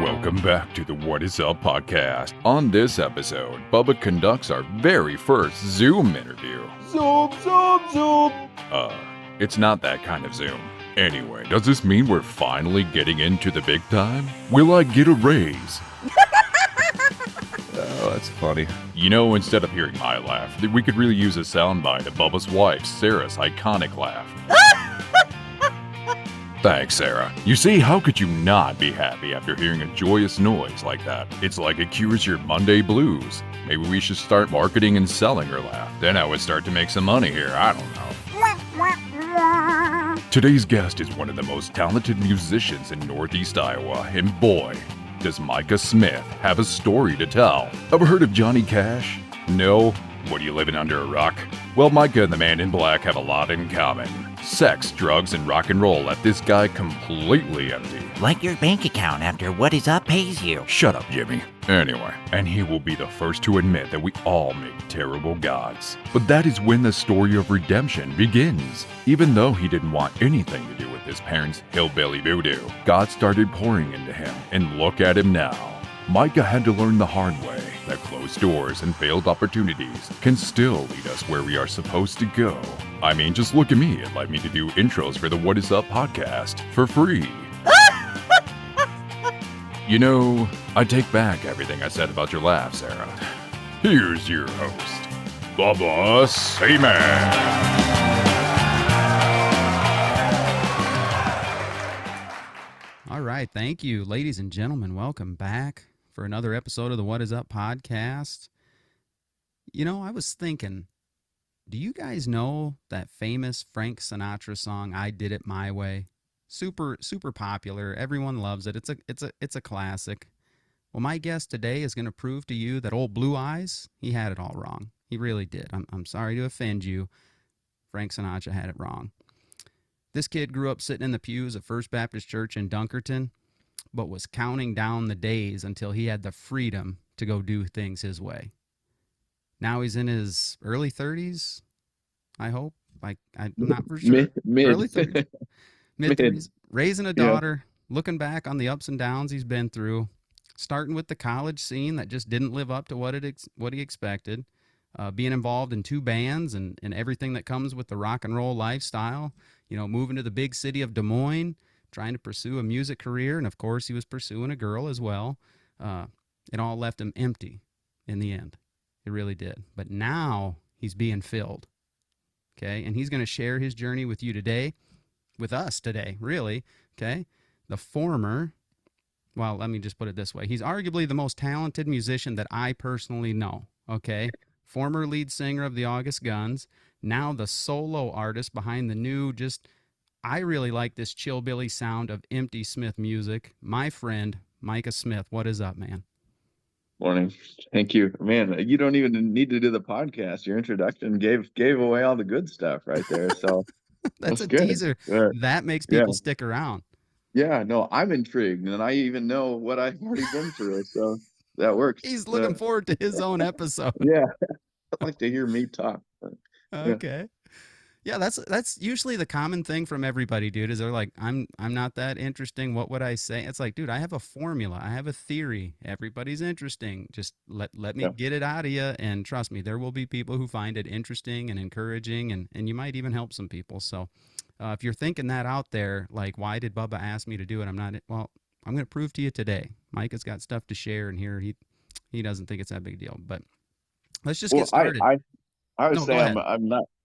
Welcome back to the What Is Up podcast. On this episode, Bubba conducts our very first Zoom interview. Zoom. It's not that kind of Zoom. Anyway, does this mean we're finally getting into the big time? Will I get a raise? Oh, that's funny. You know, instead of hearing my laugh, we could really use a soundbite of Bubba's wife, Sarah's iconic laugh. Thanks, Sarah. You see, how could you not be happy after hearing a joyous noise like that? It's like it cures your Monday blues. Maybe we should start marketing and selling her laugh. Then I would start to make some money here. I don't know. Today's guest is one of the most talented musicians in Northeast Iowa, and boy, does Micah Smith have a story to tell. Ever heard of Johnny Cash? No? What, are you living under a rock? Well, Micah and the Man in Black have a lot in common. Sex, drugs, and rock and roll left this guy completely empty. Like your bank account after What Is Up pays you. Shut up, Jimmy. Anyway, and he will be the first to admit that we all make terrible gods. But that is when the story of redemption begins. Even though he didn't want anything to do with his parents' hillbilly voodoo, God started pouring into him, and look at him now. Micah had to learn the hard way that closed doors and failed opportunities can still lead us where we are supposed to go. I mean, just look at me. It led me to do intros for the What Is Up podcast for free. You know, I take back everything I said about your laugh, Sarah. Here's your host, Bubba Seaman. All right, thank you, ladies and gentlemen. Welcome back for another episode of the What Is Up podcast. You know, I was thinking, do you guys know that famous Frank Sinatra song, I Did It My Way? Super popular. Everyone loves it. It's a classic. Well, my guest today is going to prove to you that old Blue Eyes, he had it all wrong. He really did. I'm sorry to offend you. Frank Sinatra had it wrong. This kid grew up sitting in the pews at First Baptist Church in Dunkerton, but was counting down the days until he had the freedom to go do things his way. Now he's in his early 30s, I hope. I'm not for sure. Early 30s. Mid-30s. Raising a daughter, looking back on the ups and downs he's been through, starting with the college scene that just didn't live up to what he expected, being involved in 2 bands and everything that comes with the rock and roll lifestyle, you know, moving to the big city of Des Moines, trying to pursue a music career, and of course he was pursuing a girl as well. It all left him empty in the end. It really did. But now he's being filled, okay? And he's going to share his journey with you today, with us today, really, okay? The former, well, let me just put it this way. He's arguably the most talented musician that I personally know, okay? Former lead singer of the August Guns, now the solo artist behind the new, I really like this chillbilly sound of Empty Smith music. My friend, Micah Smith. What is up, man? Morning. Thank you. Man, you don't even need to do the podcast. Your introduction gave away all the good stuff right there. So that's a good. teaser. Yeah. That makes people stick around. Yeah, no, I'm intrigued, and I even know what I've already been through. So that works. He's looking forward to his own episode. Yeah. I'd like to hear me talk. Okay. Yeah, that's usually the common thing from everybody, dude, is they're like, I'm not that interesting. What would I say? It's like, dude, I have a formula. I have a theory. Everybody's interesting. Just let me get it out of you. And trust me, there will be people who find it interesting and encouraging, and you might even help some people. So if you're thinking that out there, like, why did Bubba ask me to do it? I'm going to prove to you today. Micah's got stuff to share, and here he doesn't think it's that big a deal. But let's just get started. I would say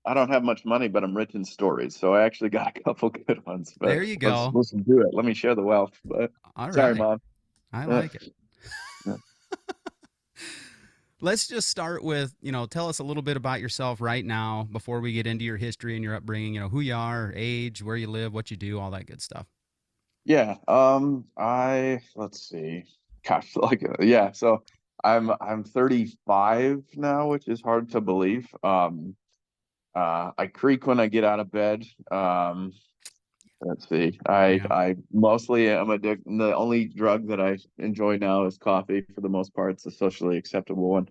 I don't have much money, but I'm rich in stories. So I actually got a couple good ones. But there you go. Let's do it. Let me share the wealth. But sorry, Mom. I like it. Let's just start with, tell us a little bit about yourself right now before we get into your history and your upbringing, who you are, age, where you live, what you do, all that good stuff. Yeah. Let's see. Gosh, so I'm 35 now, which is hard to believe. I creak when I get out of bed. Let's see. I mostly am addicted. The only drug that I enjoy now is coffee. For the most part, it's a socially acceptable one.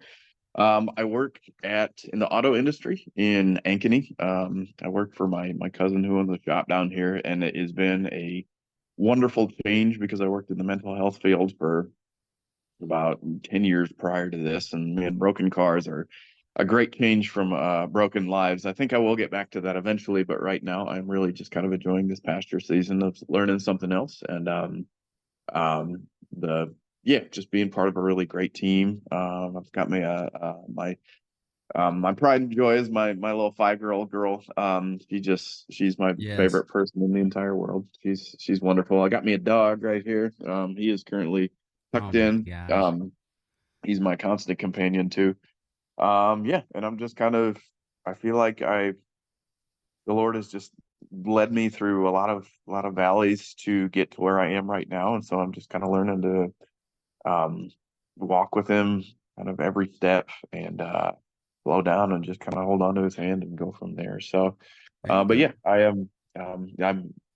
I work in the auto industry in Ankeny. I work for my cousin who owns a shop down here, and it has been a wonderful change because I worked in the mental health field for about 10 years prior to this, and man, broken cars are a great change from broken lives. I think I will get back to that eventually, but right now I'm really just kind of enjoying this pasture season of learning something else, and the yeah, just being part of a really great team. I've got my pride and joy is my little 5-year-old girl. She's my Yes. favorite person in the entire world. She's wonderful. I got me a dog right here. He is currently Oh tucked my in. gosh. He's my constant companion too. Yeah, and I'm just kind of, I feel like the Lord has just led me through a lot of valleys to get to where I am right now, and so I'm just kind of learning to walk with Him kind of every step and slow down and just kind of hold on to His hand and go from there. So, There you but go. yeah, I am.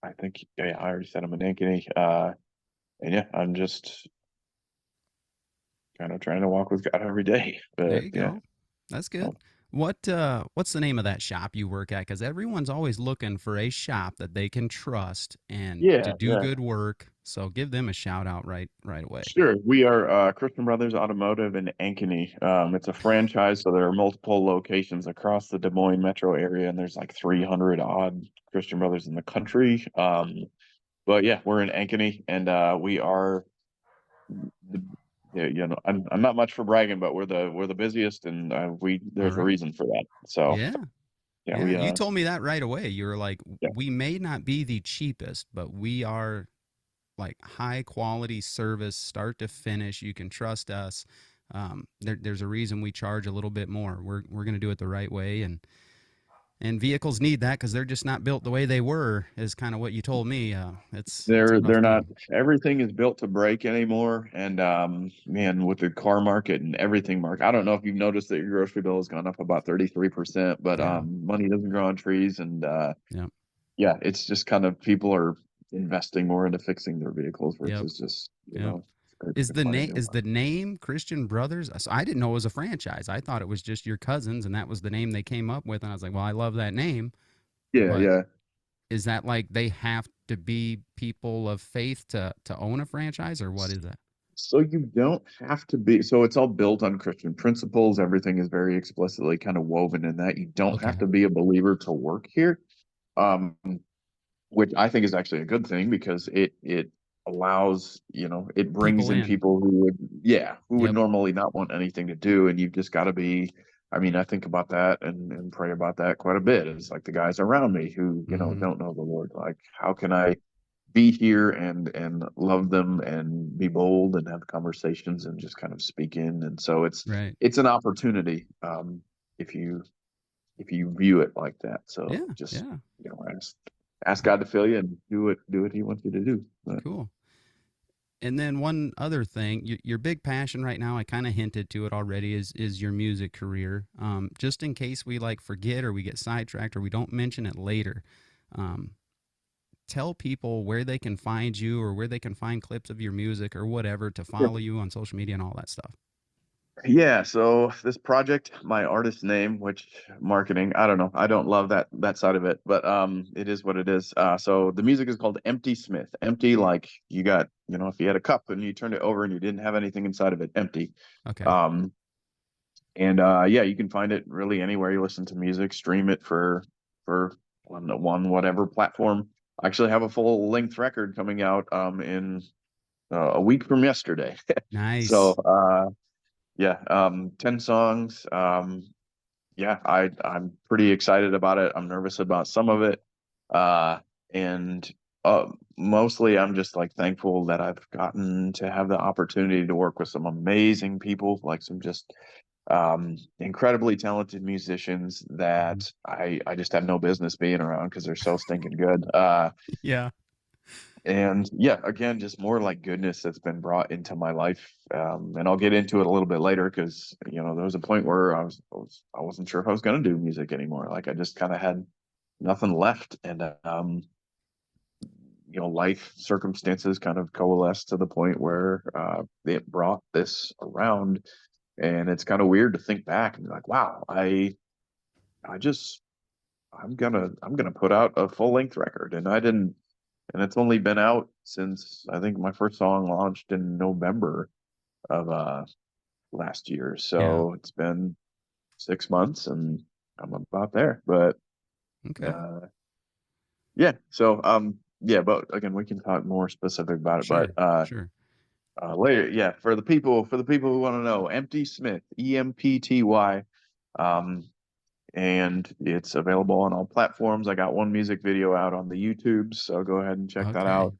I think yeah, I already said I'm an Ankeny. And yeah, I'm just kind of trying to walk with God every day. There But you yeah. go. That's So, good. What's the name of that shop you work at? Because everyone's always looking for a shop that they can trust and to yeah, do yeah. good work. So give them a shout out right away. Sure. We are Christian Brothers Automotive in Ankeny. It's a franchise, so there are multiple locations across the Des Moines metro area, and there's like 300 odd Christian Brothers in the country. But yeah, we're in Ankeny, and we are the yeah, I'm not much for bragging, but we're the busiest, and we All there's a right. reason for that. So Yeah. yeah, Yeah. You told me that right away. You were like, yeah, we may not be the cheapest, but we are like high quality service, start to finish. You can trust us. There's a reason we charge a little bit more. We're going to do it the right way, and vehicles need that because they're just not built the way they were. Is kind of what you told me. It's a rough they're not, deal. everything is built to break anymore, and man, with the car market and everything market, I don't know if you've noticed that your grocery bill has gone up about 33%, but Yeah. money doesn't grow on trees, and Yep. yeah, it's just kind of people are investing more into fixing their vehicles Yep. versus just Yep. buying a new Is one. the name Christian Brothers? So I didn't know it was a franchise. I thought it was just your cousins, and that was the name they came up with. And I was like, well, I love that name, Yeah, but yeah. is that like they have to be people of faith to own a franchise, or what is that? So you don't have to be, so it's all built on Christian principles. Everything is very explicitly kind of woven in that. You don't have Okay. to be a believer to work here. Um, which I think is actually a good thing because it allows, it brings People in in. people who would Yep. normally not want anything to do, and you've just got to be. I mean, I think about that and pray about that quite a bit. It's like the guys around me who, Mm-hmm. don't know the Lord. Like, how can I be here and love them and be bold and have conversations and just kind of speak in? And so Right. it's an opportunity, if you view it like that. So Yeah. just, Yeah. ask God to fill you and do what He wants you to do. But Cool. And then one other thing, your big passion right now, I kind of hinted to it already, is your music career. Just in case we like forget or we get sidetracked or we don't mention it later, um, tell people where they can find you or where they can find clips of your music or whatever to follow you on social media and all that stuff. yeah, so this project, my artist name, which marketing, I don't know, I don't love that side of it, but it is what it is. So the music is called Empty Smith. Empty, like you got, if you had a cup and you turned it over and you didn't have anything inside of it, empty. Okay. Um, And yeah, you can find it really anywhere you listen to music, stream it for one whatever platform. I actually have a full length record coming out in a week from yesterday. So Nice. yeah, 10 songs. Yeah, I'm pretty excited about it. I'm nervous about some of it. And mostly I'm just like thankful that I've gotten to have the opportunity to work with some amazing people, like some just incredibly talented musicians Mhm. that I just have no business being around because they're so stinking good. Yeah. And yeah, again, just more like goodness that's been brought into my life. And I'll get into it a little bit later because there was a point where I wasn't sure if I was going to do music anymore. Like I just kind of had nothing left, and life circumstances kind of coalesced to the point where it brought this around. And it's kind of weird to think back and be like, wow, I just I'm gonna put out a full length record, and I didn't and it's only been out since I think my first song launched in November of last year. Yeah. So it's been 6 months, and I'm about there. But Okay. uh, yeah, so yeah, but again, we can talk more specific about it. But Sure. Sure. later, yeah, for the people who want to know, Empty Smith, EMPTY. Um, and it's available on all platforms. I got one music video out on the YouTube, so go ahead and check that Okay. out.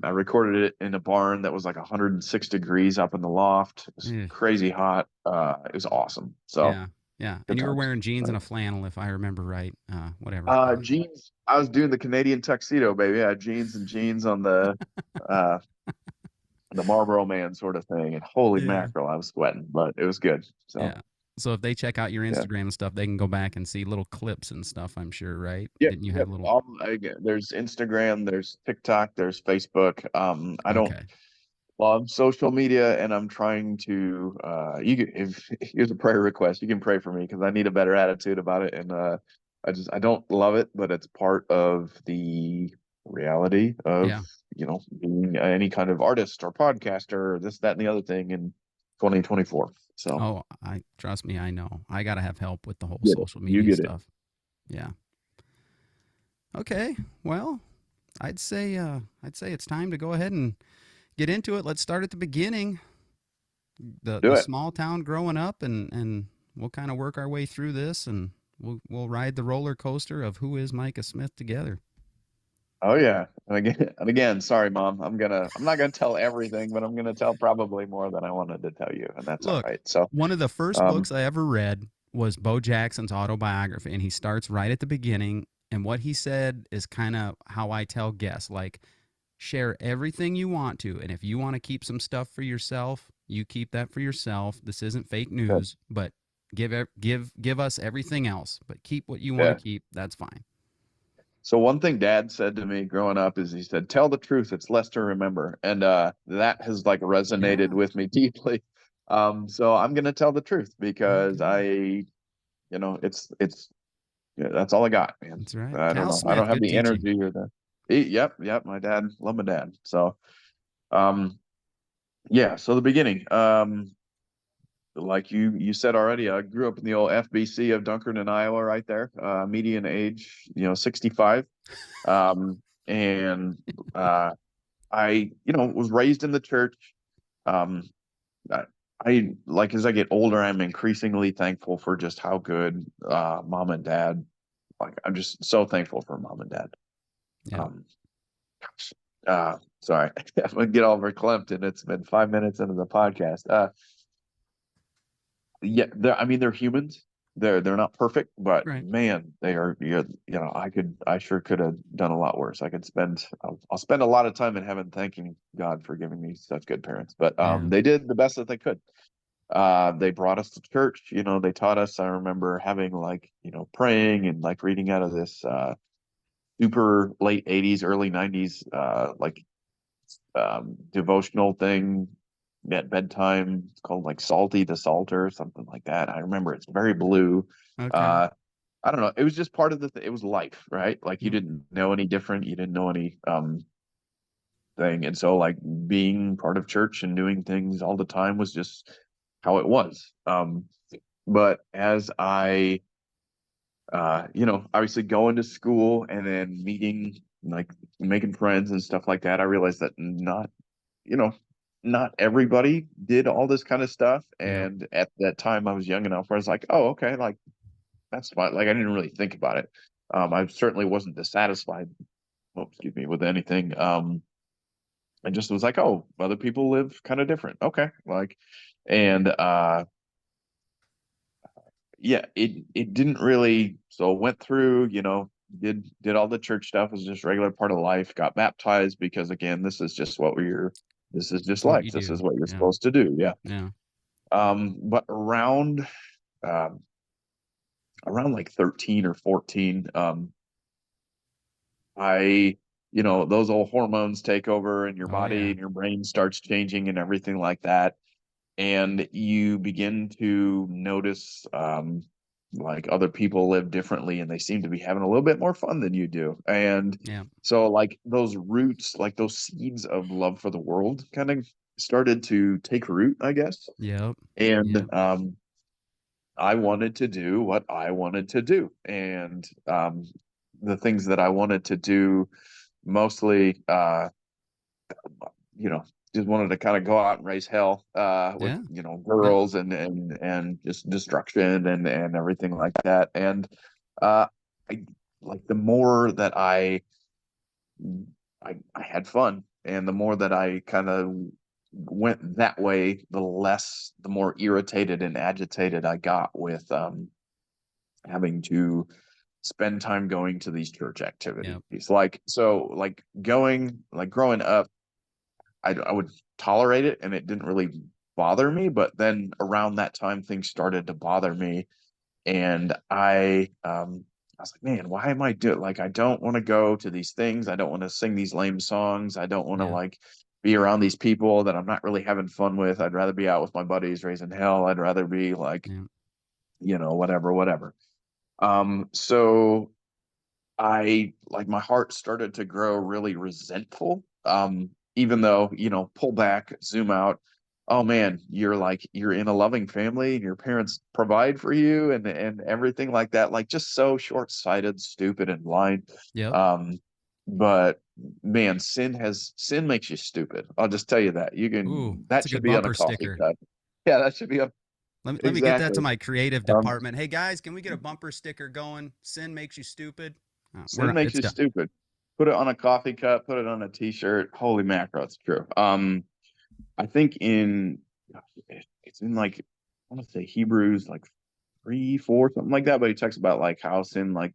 I recorded it in a barn that was like 106 degrees up in the loft. It was Eh, crazy hot. It was awesome. So yeah. Yeah. And good you were times. wearing jeans and a flannel, if I remember right. Whatever. Jeans. I was doing the Canadian tuxedo, baby. Yeah, jeans on uh the Marlboro Man sort of thing. And holy Yeah. mackerel, I was sweating, but it was good. So Yeah. So if they check out your yeah. Instagram and stuff, they can go back and see little clips and stuff, I'm sure, right? Yep, Didn't you have yep. little All there's Instagram, there's TikTok, there's Facebook. I don't Okay. love social media, and I'm trying to. If here's a prayer request, you can pray for me because I need a better attitude about it, and I don't love it, but it's part of the reality of Yeah. being any kind of artist or podcaster or this, that, and the other thing in 2024. So Oh, I trust me, I know. I got to have help with the whole get it, social you media get it. stuff. Yeah. Okay. Well, I'd say it's time to go ahead and get into it. Let's start at the beginning. The Do the it. small town growing up, and we'll kind of work our way through this, and we'll ride the roller coaster of who is Micah Smith together. Oh yeah. And again, sorry, Mom. I'm not gonna tell everything, but I'm gonna tell probably more than I wanted to tell you, and that's all Look, right. So, one of the first um, books I ever read was Bo Jackson's autobiography, and he starts right at the beginning. And what he said is kind of how I tell guests, like, share everything you want to, and if you want to keep some stuff for yourself, you keep that for yourself. This isn't fake good. news, but give us everything else, but keep what you want to Yeah. keep. That's fine. So one thing Dad said to me growing up is he said, "Tell the truth. It's less to remember," and that has like resonated Yeah, with me deeply. So I'm gonna tell the truth very because good. it's yeah, that's all I got, man. That's right. I don't Cal know. I don't Smith, have good the teaching. energy or the. Yep. My dad, love my dad. So, um, yeah. So the beginning. Like you said already, I grew up in the old FBC of Dunkerton, Iowa, right there. Median age, 65. And I, was raised in the church. Um, I, I like as I get older, I'm increasingly thankful for just how good mom and dad. Like I'm just so thankful for mom and dad. Yeah. Um, sorry, I'm gonna get all verklempt, and it's been 5 minutes into the podcast. Yeah, I mean, they're humans. They're not perfect, but Right. man, they are. I sure could have done a lot worse. I'll spend a lot of time in heaven thanking God for giving me such good parents. But Yeah. they did the best that they could. They brought us to church. They taught us. I remember having like praying and like reading out of this super late '80s, early '90s like devotional thing at bedtime. It's called like Salty the Salter or something like that. I remember it's very blue. Okay. Uh, I don't know. It was just part of it was life, right? Like you Yep. didn't know any different. You didn't know any thing. And so like being part of church and doing things all the time was just how it was. But as I obviously going to school and then meeting like making friends and stuff like that, I realized that you know, not everybody did all this kind of stuff. Yep. And at that time, I was young enough where I was like, oh, okay, like that's fine. Like I didn't really think about it. I certainly wasn't dissatisfied, excuse me, with anything. I just was like, oh, other people live kind of different. Okay, like, and yeah, it didn't really. So went through, did all the church stuff. Was just regular part of life. Got baptized because again, this is just what we're. This is just It's what life. you This is do. what you're Yeah. supposed to do. Yeah. Yeah. But um, around like 13 or 14, I, those old hormones take over and your Oh body yeah. and your brain starts changing and everything like that. And you begin to notice, like other people live differently and they seem to be having a little bit more fun than you do. And Yeah. so like those roots, like those seeds of love for the world kind of started to take root, I guess. Yep. And Yep. I wanted to do what I wanted to do. And the things that I wanted to do mostly, you know, just wanted to kind of go out and raise hell with, Yeah. you know, Yep. girls and just destruction and everything like that. And uh, I like the more that I had fun, and the more that I kind of went that way, the more irritated and agitated I got with having to spend time going to these church Yep. activities. Like so, like growing up, I would tolerate it, and it didn't really bother me. But then around that time, things started to bother me, and I was like, man, why am I doing, like, I don't want to go to these things. I don't want to sing these lame songs. I don't want to Yeah. like be around these people that I'm not really having fun with. I'd rather be out with my buddies raising hell. I'd rather be like, Yeah. you know, whatever. So I like my heart started to grow really resentful. Even though, you know, pull back, zoom out. Oh man, you're in a loving family and your parents provide for you and everything like that. Like just so short-sighted, stupid, and blind. Yep. Um, but man, sin makes you stupid. I'll just tell you that. Ooh, that's That a should good be on a bumper coffee sticker. cup. Yeah, that should be on Let me get that to exactly. my creative Um, department. Hey guys, can we get a bumper sticker going? Sin makes you stupid. We're Sin not. makes It's you done. stupid. Put it on a coffee cup, put it on a t-shirt. Holy mackerel, it's true. I think it's in like I want to say Hebrews like 3, 4, something like that, but he talks about like how sin like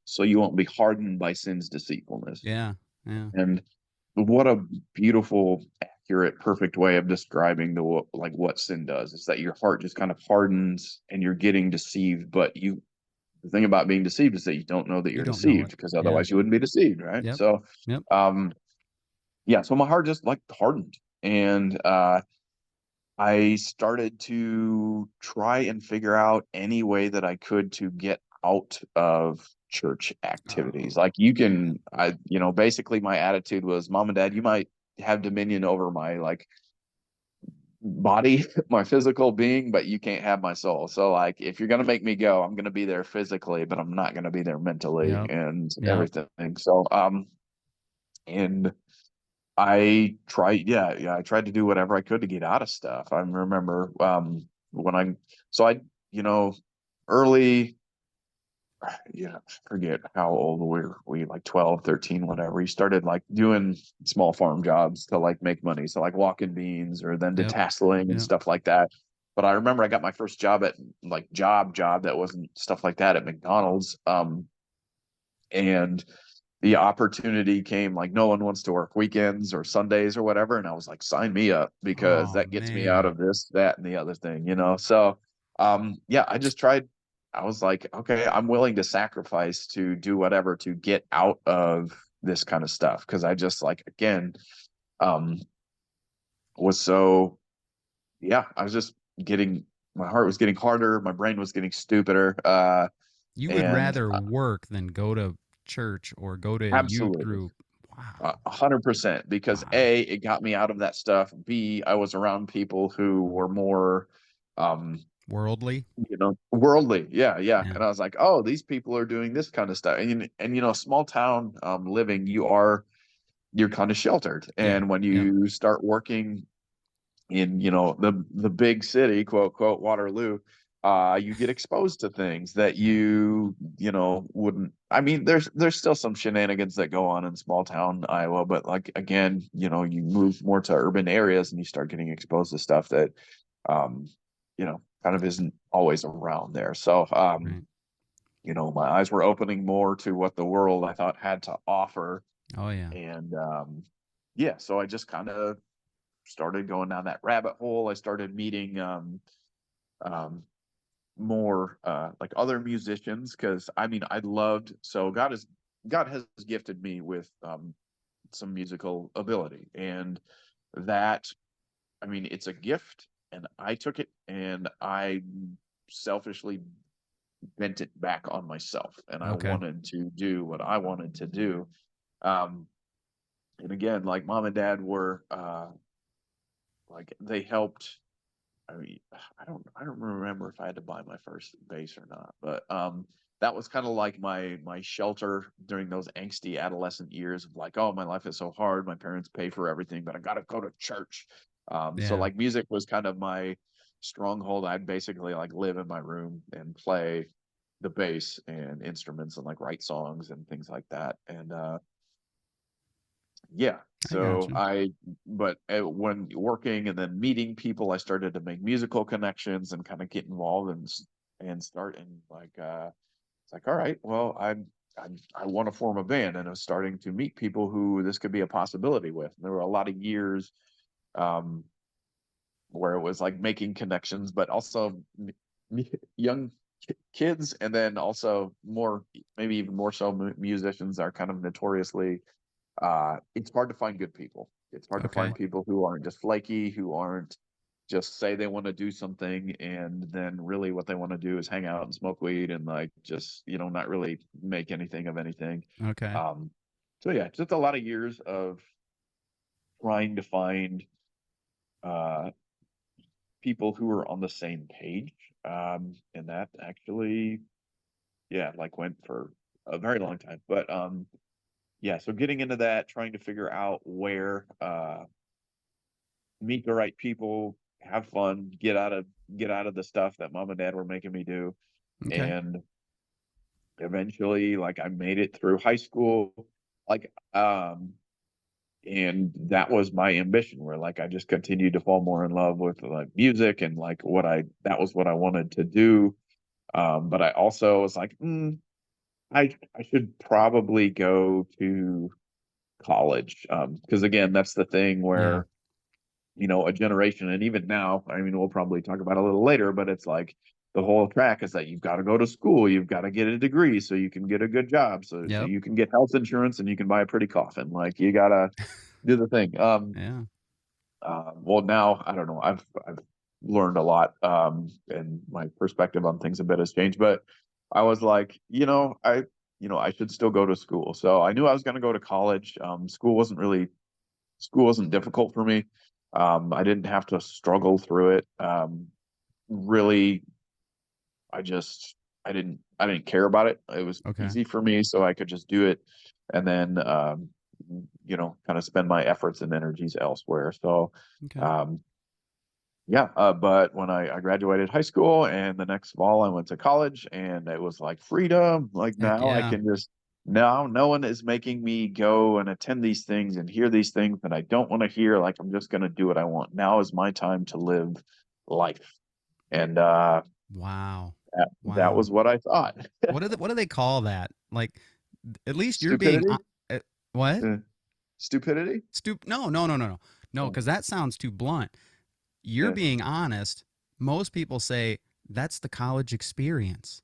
so you won't be hardened by sin's deceitfulness. Yeah. Yeah. And what a beautiful, accurate, perfect way of describing like what sin does is that your heart just kind of hardens and you're getting deceived, but the thing about being deceived is that you don't know that You you're don't know deceived it. because Yeah. otherwise you wouldn't be deceived, right? Yep. So, Yep. um, yeah, so my heart just like hardened, and I started to try and figure out any way that I could to get out of church activities. Oh Like you man. can, basically my attitude was, Mom and Dad, you might have dominion over my like body, my physical being, but you can't have my soul. So like if you're gonna make me go, I'm gonna be there physically, but I'm not gonna be there mentally Yep. and Yep. everything. So and I tried to do whatever I could to get out of stuff. I remember when I so I, you know, early yeah, I forget how old we like 12, 13, whatever. We started like doing small farm jobs to like make money. So like walking beans or then Yep. detasseling and Yep. stuff like that. But I remember I got my first job at like job that wasn't stuff like that at McDonald's. And the opportunity came like no one wants to work weekends or Sundays or whatever. And I was like, sign me up because Oh that gets me out man. of this, that, and the other thing, you know? So, yeah, I just tried. I was like, okay, I'm willing to sacrifice to do whatever to get out of this kind of stuff. Cause I just like, again, um, was so, yeah, I was just my heart was getting harder. My brain was getting stupider. You would And rather work than go to church or go to a youth absolutely. group. Wow. 100% because Wow. A, it got me out of that stuff. B, I was around people who were more, um, Worldly. worldly. Yeah, yeah. Yeah. And I was like, oh, these people are doing this kind of stuff. And small town living, you're kind of sheltered. Yeah. And when Yep. you start working in the big city, quote quote Waterloo, you get exposed to things that Yeah. you wouldn't. I mean, there's still some shenanigans that go on in small town Iowa, but like again, you move more to urban areas and you start getting exposed to stuff that um kind of isn't always around there. So Right. my eyes were opening more to what the world I thought had to offer. Oh yeah. And yeah, so I just kind of started going down that rabbit hole. I started meeting um, more like other musicians because I mean I loved so God has gifted me with some musical ability, and that I mean it's a gift, and I took it and I selfishly bent it back on myself, and I Okay. wanted to do what I wanted to do. Um, and again, like mom and dad were like they helped. I mean, I don't remember if I had to buy my first bass or not, but that was kind of like my shelter during those angsty adolescent years of like, oh, my life is so hard. My parents pay for everything, but I got to go to church. So Yeah. like music was kind of my stronghold. I'd basically like live in my room and play the bass and instruments and like write songs and things like that. And yeah. I got So you. but when working and then meeting people, I started to make musical connections and kind of get involved and start and like, it's like, all right, well, I want to form a band, and I was starting to meet people who this could be a possibility with. And there were a lot of years, um, where it was like making connections, but also young kids, and then also more, maybe even more so musicians are kind of notoriously it's hard to find good people. It's hard to find Okay. people who aren't just flaky, who aren't just say they want to do something and then really what they want to do is hang out and smoke weed and like just, not really make anything of anything. Okay. Um, so yeah, just a lot of years of trying to find uh people who are on the same page. And that actually, yeah, like went for a very long time. But yeah, so getting into that, trying to figure out where meet the right people, have fun, get out of the stuff that mom and dad were making me do. Okay. And eventually, like I made it through high school, like and that was my ambition where like I just continued to fall more in love with like music and like that was what I wanted to do. But I also was like, I should probably go to college. Because again, that's the thing Yeah. where a generation, and even now, I mean, we'll probably talk about it a little later, but it's like the whole track is that you've got to go to school, you've got to get a degree so you can get a good job, so Yep. you can get health insurance and you can buy a pretty coffin. Like you gotta do the thing. Yeah. Well, now I don't know. I've learned a lot, and my perspective on things a bit has changed. But I was like, I should still go to school. So I knew I was going to go to college. School wasn't difficult for me. I didn't have to struggle through it. Really, I just I didn't care about it. It was Okay. easy for me, so I could just do it, and then kind of spend my efforts and energies elsewhere. So, Okay. um, yeah. But when I graduated high school, and the next fall I went to college, and it was like freedom. Like Heck now I yeah. can just now no one is making me go and attend these things and hear these things that I don't want to hear. Like I'm just going to do what I want. Now is my time to live life, and Wow. that Wow. was what I thought. What do they call that? Like, at least you're being Stupidity. what? Uh, Stupidity. No, no, no, no, no. No, Oh, because that sounds too blunt. You're yeah. being honest. Most people say that's the college experience.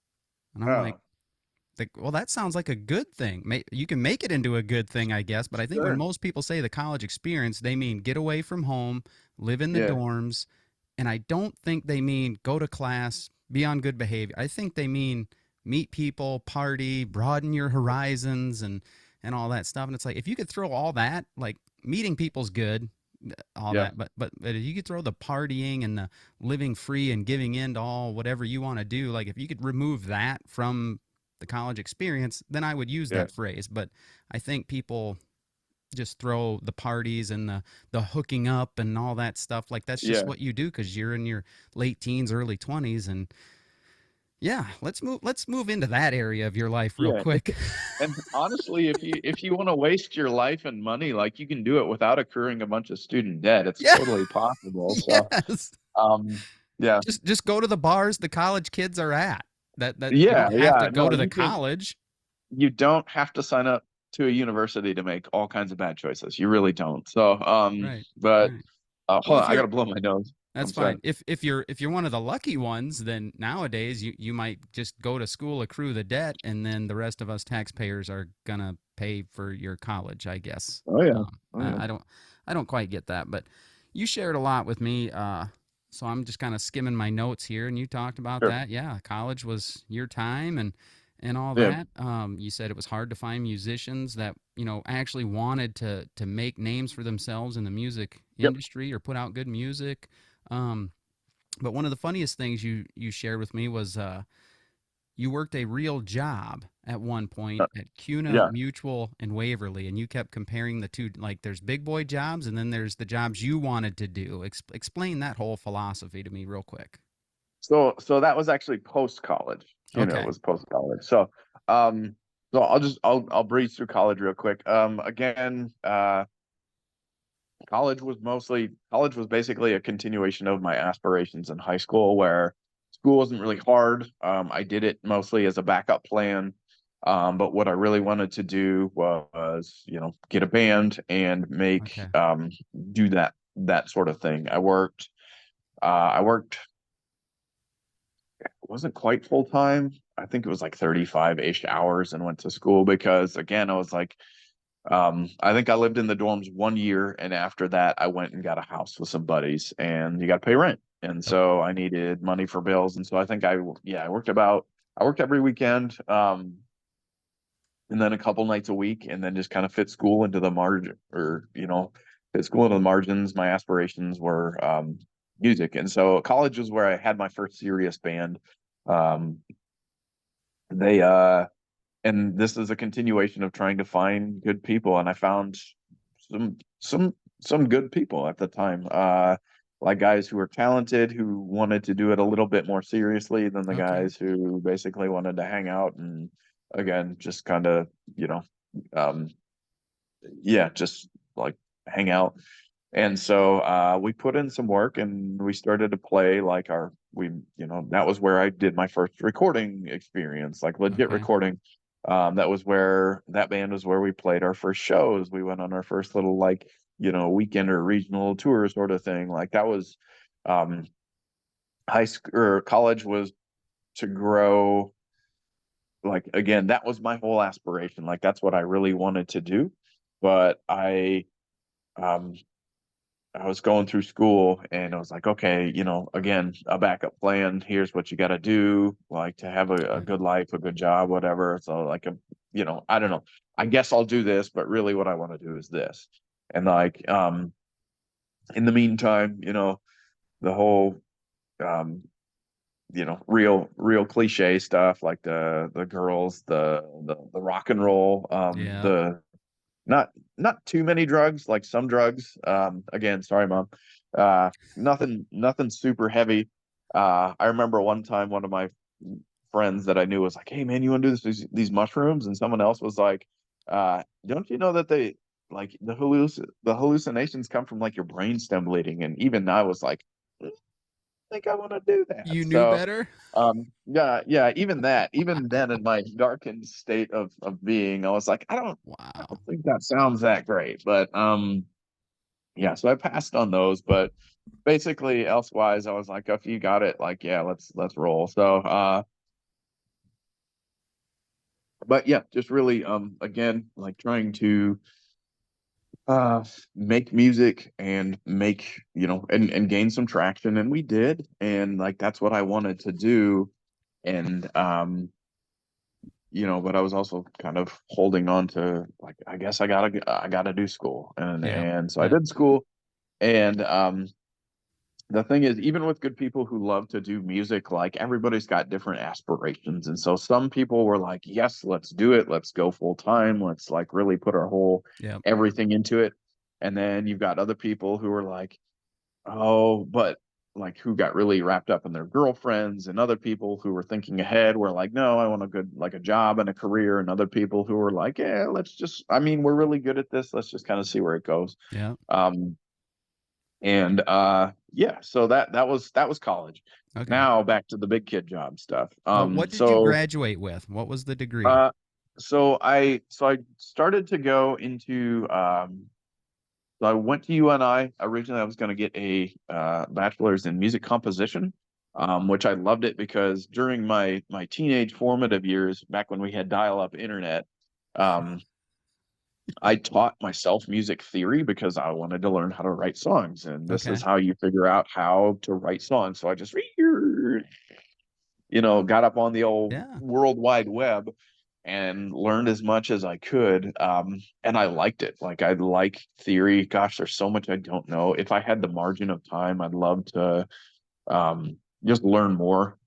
And I'm Oh, like, well, that sounds like a good thing. You can make it into a good thing, I guess. But I think when sure. most people say the college experience, they mean get away from home, live in the Yeah. dorms. And I don't think they mean go to class, be on good behavior. I think they mean meet people, party, broaden your horizons, and all that stuff. And it's like if you could throw all that, like meeting people's good, all Yeah. that, but if you could throw the partying and the living free and giving in to all whatever you want to do, like if you could remove that from the college experience, then I would use Yeah. that phrase. But I think people just throw the parties and the hooking up and all that stuff like that's just Yeah. what you do because you're in your late teens, early 20s, and yeah, let's move into that area of your life real Yeah. quick. And honestly, if you want to waste your life and money, like you can do it without accruing a bunch of student debt. It's Yeah, totally possible. So, yes. um, yeah, Just go to the bars the college kids are at. That you yeah, don't have to yeah. go No, to the college. you don't have to sign up to a university to make all kinds of bad choices. You really don't. So, Right. but Right. Well, hold on, if I you're gotta blow my nose. that's I'm sorry. fine. If you're one of the lucky ones, then nowadays you might just go to school, accrue the debt, and then the rest of us taxpayers are gonna pay for your college, I guess. Oh yeah. Oh yeah. I don't quite get that, but you shared a lot with me. So I'm just kind of skimming my notes here, and you talked about Sure. that. Yeah, college was your time, and all Yeah. that. You said it was hard to find musicians that actually wanted to make names for themselves in the music Yep. industry or put out good music. Um, but one of the funniest things you shared with me was you worked a real job at one point Uh, at CUNA yeah. Mutual in Waverly, and you kept comparing the two. Like, there's big boy jobs, and then there's the jobs you wanted to do. Explain that whole philosophy to me, real quick. So that was actually post college. It Okay. was post college. Um, so I'll breeze through college real quick. Again, college was basically a continuation of my aspirations in high school, where school wasn't really hard. I did it mostly as a backup plan. But what I really wanted to do was, get a band and Okay. do that sort of thing. I worked, it wasn't quite full time. I think it was like 35-ish hours, and went to school because, again, I was like, I think I lived in the dorms 1 year, and after that, I went and got a house with some buddies, and you got to pay rent, and Yep. so I needed money for bills, and so I think I worked every weekend, and then a couple nights a week, and then just kind of fit school into the margin, or fit school into the margins. My aspirations were music, and so college was where I had my first serious band. Um, they and this is a continuation of trying to find good people, and I found some some some good people at the time, like guys who were talented, who wanted to do it a little bit more seriously than the Okay. guys who basically wanted to hang out and, again, just kind of, you know um yeah, just like hang out. And so we put in some work, and we started to play like that was where I did my first recording experience, like legit Okay. recording. That band was where we played our first shows. We went on our first little, like, weekend or regional tour sort of thing. Like, that was, um, high school or college was to grow. Like, again, that was my whole aspiration. Like, that's what I really wanted to do. But um, I was going through school, and I was like, okay, again, a backup plan. Here's what you got to do, like, to have a Okay. good life, a good job, whatever. So, like, I don't know. I guess I'll do this, but really what I want to do is this. And, like, in the meantime, the whole, um, real cliche stuff, like the girls, the rock and roll, Yeah. the not not too many drugs, like some drugs. Again, sorry, mom. Nothing super heavy. I remember one time one of my friends that I knew was like, "Hey, man, you want to do these mushrooms?" And someone else was like, "Don't you know that they like the hallucinations come from, like, your brainstem bleeding?" And even I was like, "I think I want to do that." You knew So, better. yeah, even then, in my darkened state of being, I was like, I don't Wow. think that sounds that great. But yeah, so I passed on those. But basically, elsewise, I was like, if you got it, like, yeah, let's roll. So, but yeah, just really, again, like, trying to uh make music, and make, and gain some traction, and we did, and, like, that's what I wanted to do. And but I was also kind of holding on to, like, I guess I gotta do school, and Yeah. so I Yeah. did school. And the thing is, even with good people who love to do music, like, everybody's got different aspirations, and so some people were like, yes, let's do it, let's go full time, let's, like, really put our whole Yeah. everything into it. And then you've got other people who are like, oh, but, like, who got really wrapped up in their girlfriends, and other people who were thinking ahead were like, no, I want a good, like, a job and a career, and other people who were like, yeah, we're really good at this, let's just kind of see where it goes. Yeah. Um, and yeah, so that was college. Okay. Now back to the big kid job stuff. What did you graduate with? What was the degree? Uh, so I started to go into, so I went to UNI. Originally, I was going to get a bachelor's in music composition, which I loved it because during my teenage formative years, back when we had dial-up internet, um, I taught myself music theory because I wanted to learn how to write songs, and this is Okay. how you figure out how to write songs. So I just, got up on the old Yeah. World Wide Web and learned as much as I could. And I liked it. Like, I like theory. Gosh, there's so much I don't know. If I had the margin of time, I'd love to just learn more.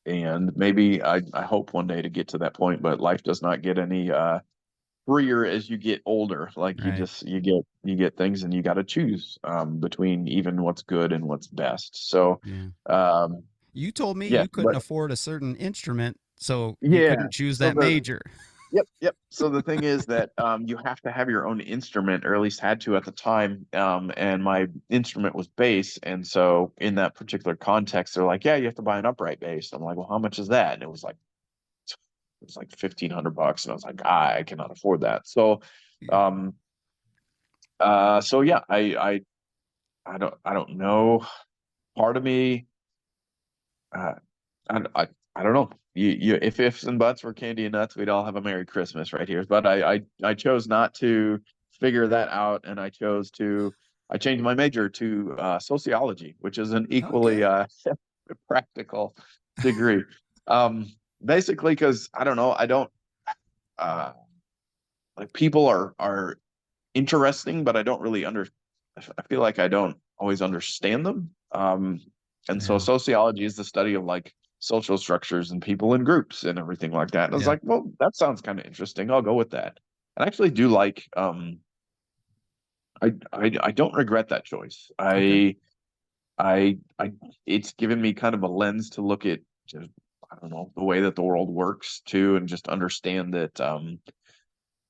And maybe I hope one day to get to that point, but life does not get any freer as you get older. Like, Right. you get things and you got to choose between even what's good and what's best. So Yeah. um You told me yeah, you couldn't but afford a certain instrument, so you yeah. couldn't choose So that the major. Yep. So the thing is that you have to have your own instrument, or at least had to at the time. And my instrument was bass, and so in that particular context, they're like, "Yeah, you have to buy an upright bass." I'm like, "Well, how much is that?" And it was like $1,500, and I was like, I cannot afford that. So, Yeah. um, so yeah, I don't know. Part of me, uh, I don't know. If ifs and buts were candy and nuts, we'd all have a Merry Christmas right here. But I chose not to figure that out, and I changed my major to sociology, which is an equally Okay. practical degree. Um, Basically, because I don't know, I don't uh, like, people are interesting, but I don't really I feel like I don't always understand them. And so Yeah. sociology is the study of like social structures and people in groups and everything like that. And I was Yeah. like, well, that sounds kind of interesting. I'll go with that. And I actually do like I don't regret that choice. Okay. I it's given me kind of a lens to look at just, I don't know, the way that the world works too, and just understand that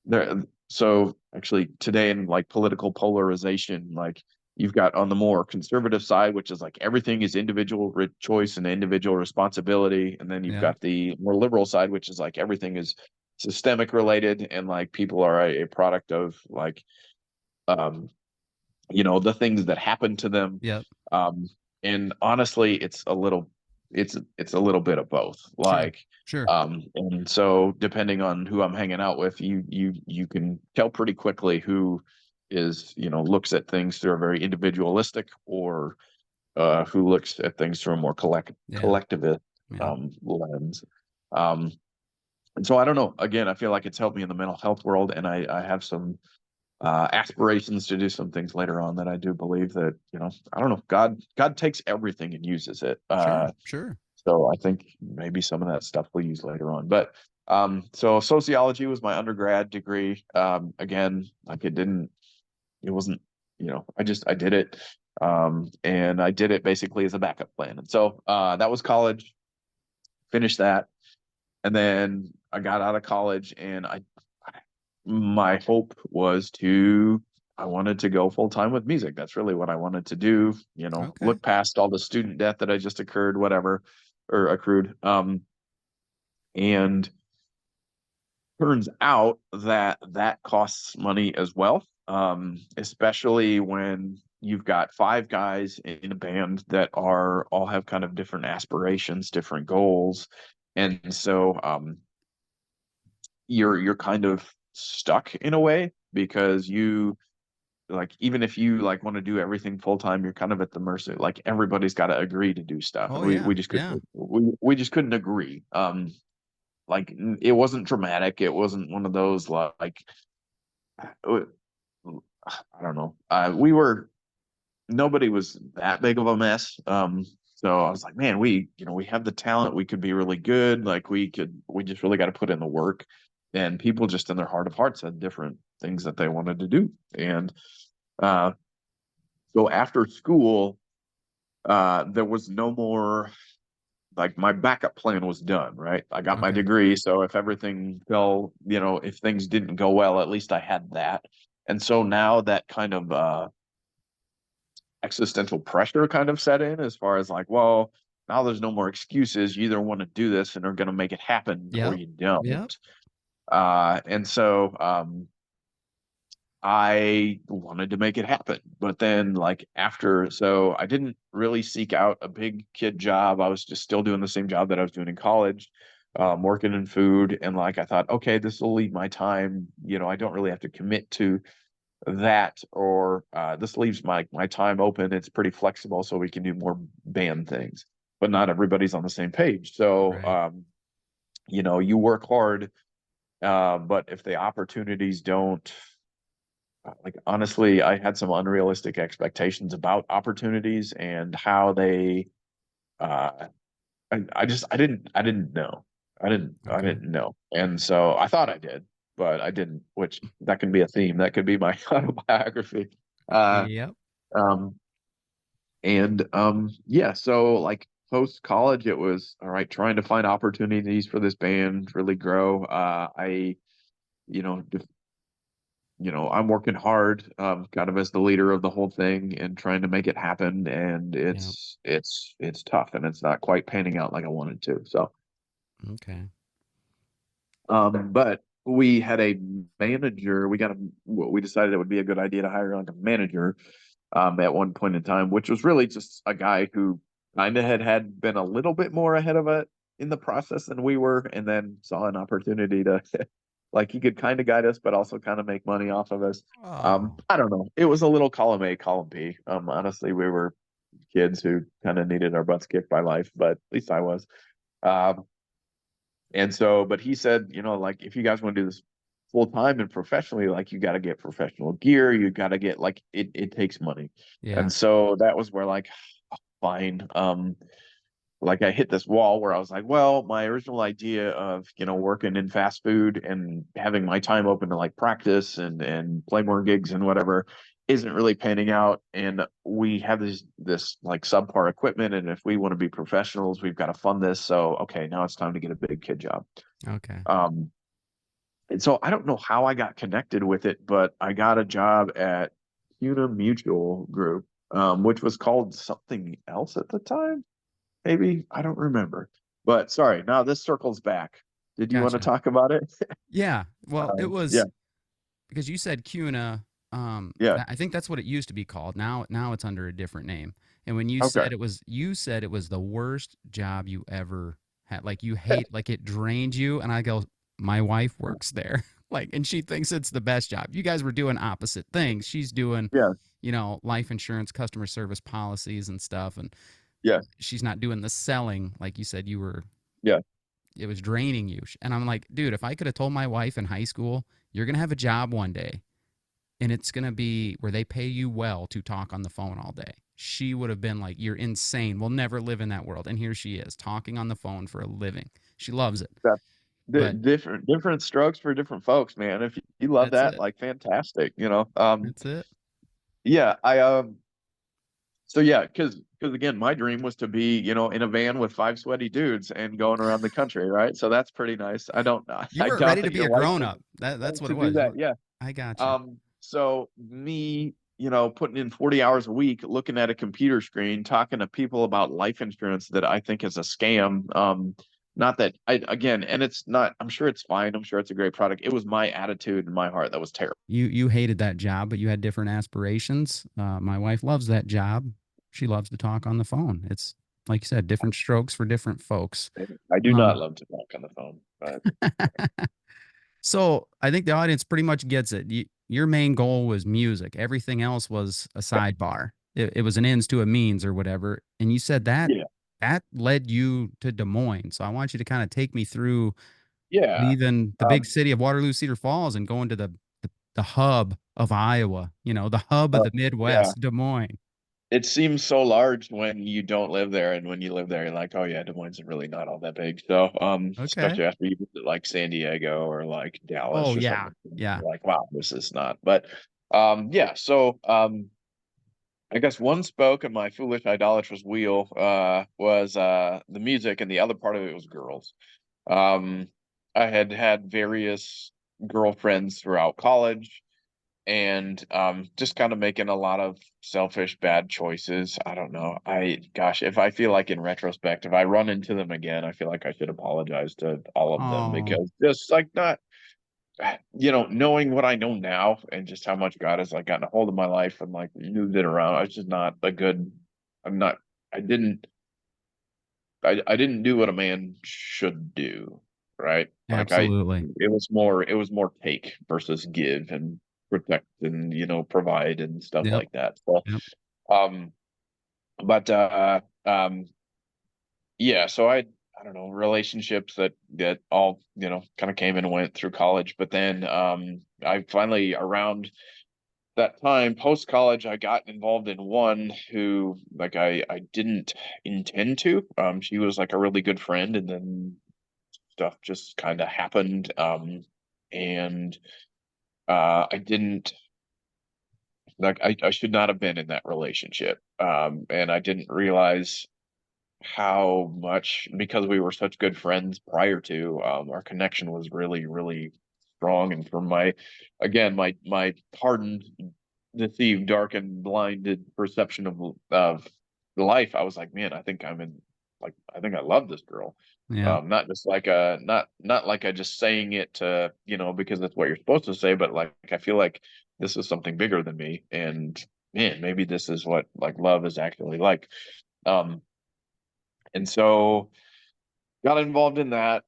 there so actually today in like political polarization, like, you've got on the more conservative side, which is like everything is individual choice and individual responsibility, and then you've Yeah. got the more liberal side, which is like everything is systemic related, and like people are a product of like um the things that happen to them. Yep. um and honestly, it's a little bit of both, Sure. like, Sure. and so depending on who I'm hanging out with, you can tell pretty quickly who is, looks at things through a very individualistic, or who looks at things through a more Yeah. collectivist Yeah. lens. um and so I don't know, again, I feel like it's helped me in the mental health world, and I have some aspirations to do some things later on that I do believe that, I don't know, God takes everything and uses it. Sure. Sure. So I think maybe some of that stuff we'll use later on. But so sociology was my undergrad degree. Again, like, it wasn't, I did it. And I did it basically as a backup plan. And so that was college, finished that. And then I got out of college, and my hope was I wanted to go full time with music. That's really what I wanted to do, Okay. look past all the student debt that I just occurred, whatever, or accrued. And turns out that that costs money as well, especially when you've got five guys in a band that are all have kind of different aspirations, different goals. And so you're kind of stuck in a way, because like, even if you like want to do everything full time, you're kind of at the mercy, like, everybody's got to agree to do stuff, and Oh we yeah. just couldn't, Yeah. we just couldn't agree. Like, it wasn't dramatic, it wasn't one of those like uh, I don't know, nobody was that big of a mess. So I was like, man, we have the talent, we could be really good, like, we just really got to put in the work. And people just in their heart of hearts had different things that they wanted to do. And uh so after school, there was no more, like, my backup plan was done, right? I got my Okay. degree, so if everything fell, if things didn't go well, at least I had that. And so now that kind of existential pressure kind of set in, as far as like, well, now there's no more excuses. You either want to do this and are going to make it happen, or Yep. you Yep. don't. And so I wanted to make it happen. But then, like, so I didn't really seek out a big kid job. I was just still doing the same job that I was doing in college. working in food, and like I thought, okay, this will leave my time. I don't really have to commit to that, or this leaves my time open. It's pretty flexible, so we can do more band things. But not everybody's on the same page. So Right. you work hard, but if the opportunities don't, like, honestly, I had some unrealistic expectations about opportunities and how they uh I didn't know. I Okay. didn't know. And so I thought I did, but I didn't, which that can be a theme. That could be my autobiography. Uh Yep. um yeah, so like post college it was all right, trying to find opportunities for this band really grow. I you know def- I'm working hard, kind of as the leader of the whole thing and trying to make it happen, and Yep. it's tough, and it's not quite panning out like I wanted to. So Okay. but we had a manager. We decided it would be a good idea to hire like a manager at one point in time, which was really just a guy who kind of had been a little bit more ahead of it in the process than we were, and then saw an opportunity to like he could kind of guide us, but also kind of make money off of us. Oh, I don't know. It was a little column A, column B. Honestly, we were kids who kind of needed our butts kicked by life, but at least I was. Um, and so, but he said, like, if you guys want to do this full time and professionally, like, you got to get professional gear. You got to get, like, it takes money. yeah. And so that was where, like, fine. Like I hit this wall where I was like, well, my original idea of, working in fast food and having my time open to like practice and play more gigs and whatever isn't really panning out. And we have this like subpar equipment. And if we want to be professionals, we've got to fund this. So, okay, now it's time to get a big kid job. Okay. Um, and so I don't know how I got connected with it, but I got a job at CUNA Mutual Group, which was called something else at the time. Maybe I don't remember. But sorry, now this circles back. Did you want to Gotcha. talk about it? Yeah. Well, it Yeah, was because you said CUNA. yeah. I think that's what it used to be called. Now it's under a different name. And when you Okay. said you said it was the worst job you ever had. Like you hate, like it drained you. And I go, my wife works there. Like, and she thinks it's the best job. You guys were doing opposite things. She's doing, Yeah, life insurance, customer service policies and stuff. And yeah, she's not doing the selling like you said you were. yeah. It was draining you. And I'm like, dude, if I could have told my wife in high school, you're going to have a job one day and it's going to be where they pay you well to talk on the phone all day, she would have been like, you're insane. We'll never live in that world. And here she is talking on the phone for a living. She loves it. That's But different strokes for different folks, man. If you love that's that, it. like, fantastic. That's it. Yeah, so yeah, because again, my dream was to be, in a van with five sweaty dudes and going around the country, right? So that's pretty nice. I don't You I weren't doubt ready to that be your a wife grown would up. That's want what to it do was. that. Yeah. I got you. So me, putting in 40 hours a week, looking at a computer screen, talking to people about life insurance that I think is a scam. Not that again, and it's not, I'm sure it's fine. I'm sure it's a great product. It was my attitude and my heart that was terrible. You hated that job, but you had different aspirations. My wife loves that job. She loves to talk on the phone. It's like you said, different strokes for different folks. I do not Um, love to talk on the phone, but so I think the audience pretty much gets it. Your main goal was music. Everything else was a sidebar. It was an ends to a means or whatever. And you said that yeah, that led you to Des Moines. So I want you to kind of take me through yeah. leaving the big Um, city of Waterloo, Cedar Falls, and going to the hub of Iowa. The hub of uh, the yeah. Midwest, Des Moines. It seems so large when you don't live there, and when you live there, you're like, oh yeah, Des Moines is really not all that big. So, Okay. especially after you visit like San Diego or like Oh Dallas or yeah, something, yeah. you're like, wow, this is not. But, yeah. So, I guess one spoke of my foolish idolatrous wheel was the music, and the other part of it was girls. Um, I had had various girlfriends throughout college, and just kind of making a lot of selfish bad choices. I don't know. Gosh, if I feel like in retrospect, if I run into them again, I feel like I should apologize to all of them, Oh, because just like not, knowing what I know now and just how much God has like gotten a hold of my life and like moved it around. I was just not a good. I'm not. I didn't. I didn't do what a man should do. right? Like Absolutely. it was more take versus give and protect and, provide and stuff Yep. like that. So, Yep. um, but, yeah, so I don't know, relationships that all, kind of came and went through college, but then, I finally around that time post college I got involved in one who like I didn't intend to. She was like a really good friend, and then stuff just kind of happened. And I didn't like I should not have been in that relationship. And I didn't realize how much, because we were such good friends prior to, our connection was really, really strong. And for again, my hardened, deceived, dark, and blinded perception of life, I was like, man, I think I think I love this girl. Yeah. Not just like not like I just saying it to, because that's what you're supposed to say, but like I feel like this is something bigger than me, and man, maybe this is what like love is actually like. Um, and so got involved in that.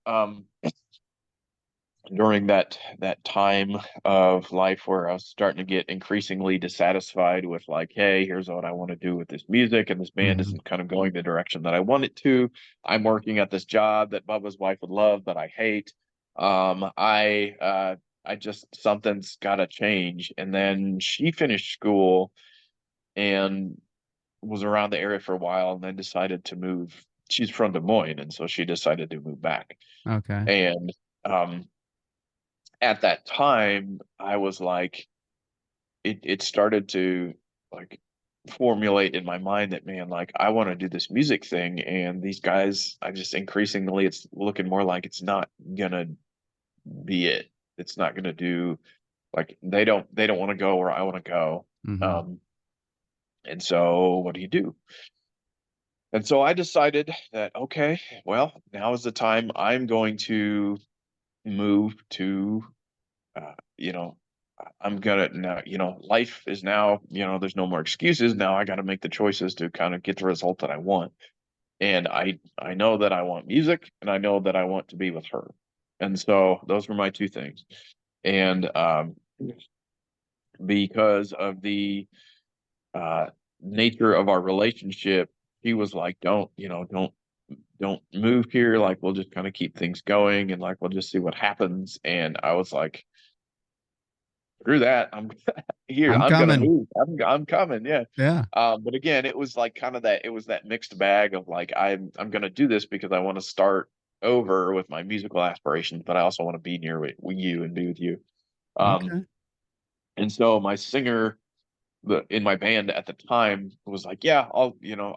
During that time of life where I was starting to get increasingly dissatisfied with like, hey, here's what I want to do with this music, and this band Mhm. isn't kind of going the direction that I want it to. I'm working at this job that Bubba's wife would love, but I hate. I just something's got to change. And then she finished school and was around the area for a while, and then decided to move. She's from Des Moines, and so she decided to move back. Okay. And um, at that time, I was like, it started to like formulate in my mind that, man, like I want to do this music thing, and these guys, I just increasingly, it's looking more like it's not gonna be it. It's not gonna do like they don't want to go where I want to go. Mhm. Um, and so what do you do? And so I decided that, okay, well, now is the time I'm going to move to, you know, I'm gonna now, life is now, there's no more excuses. Now I got to make the choices to kind of get the result that I want. And I know that I want music, and I know that I want to be with her. And so those were my two things. And because of the uh, nature of our relationship, he was like, don't move here. Like, we'll just kind of keep things going, and like, we'll just see what happens. And I was like, screw that. I'm here. I'm I'm gonna coming. move. I'm coming. Yeah. Yeah. But again, it was like kind of that. It was that mixed bag of like, I'm gonna do this because I want to start over with my musical aspirations, but I also want to be near with you and be with you. Um, Okay. and so my singer, in my band at the time, was like, yeah,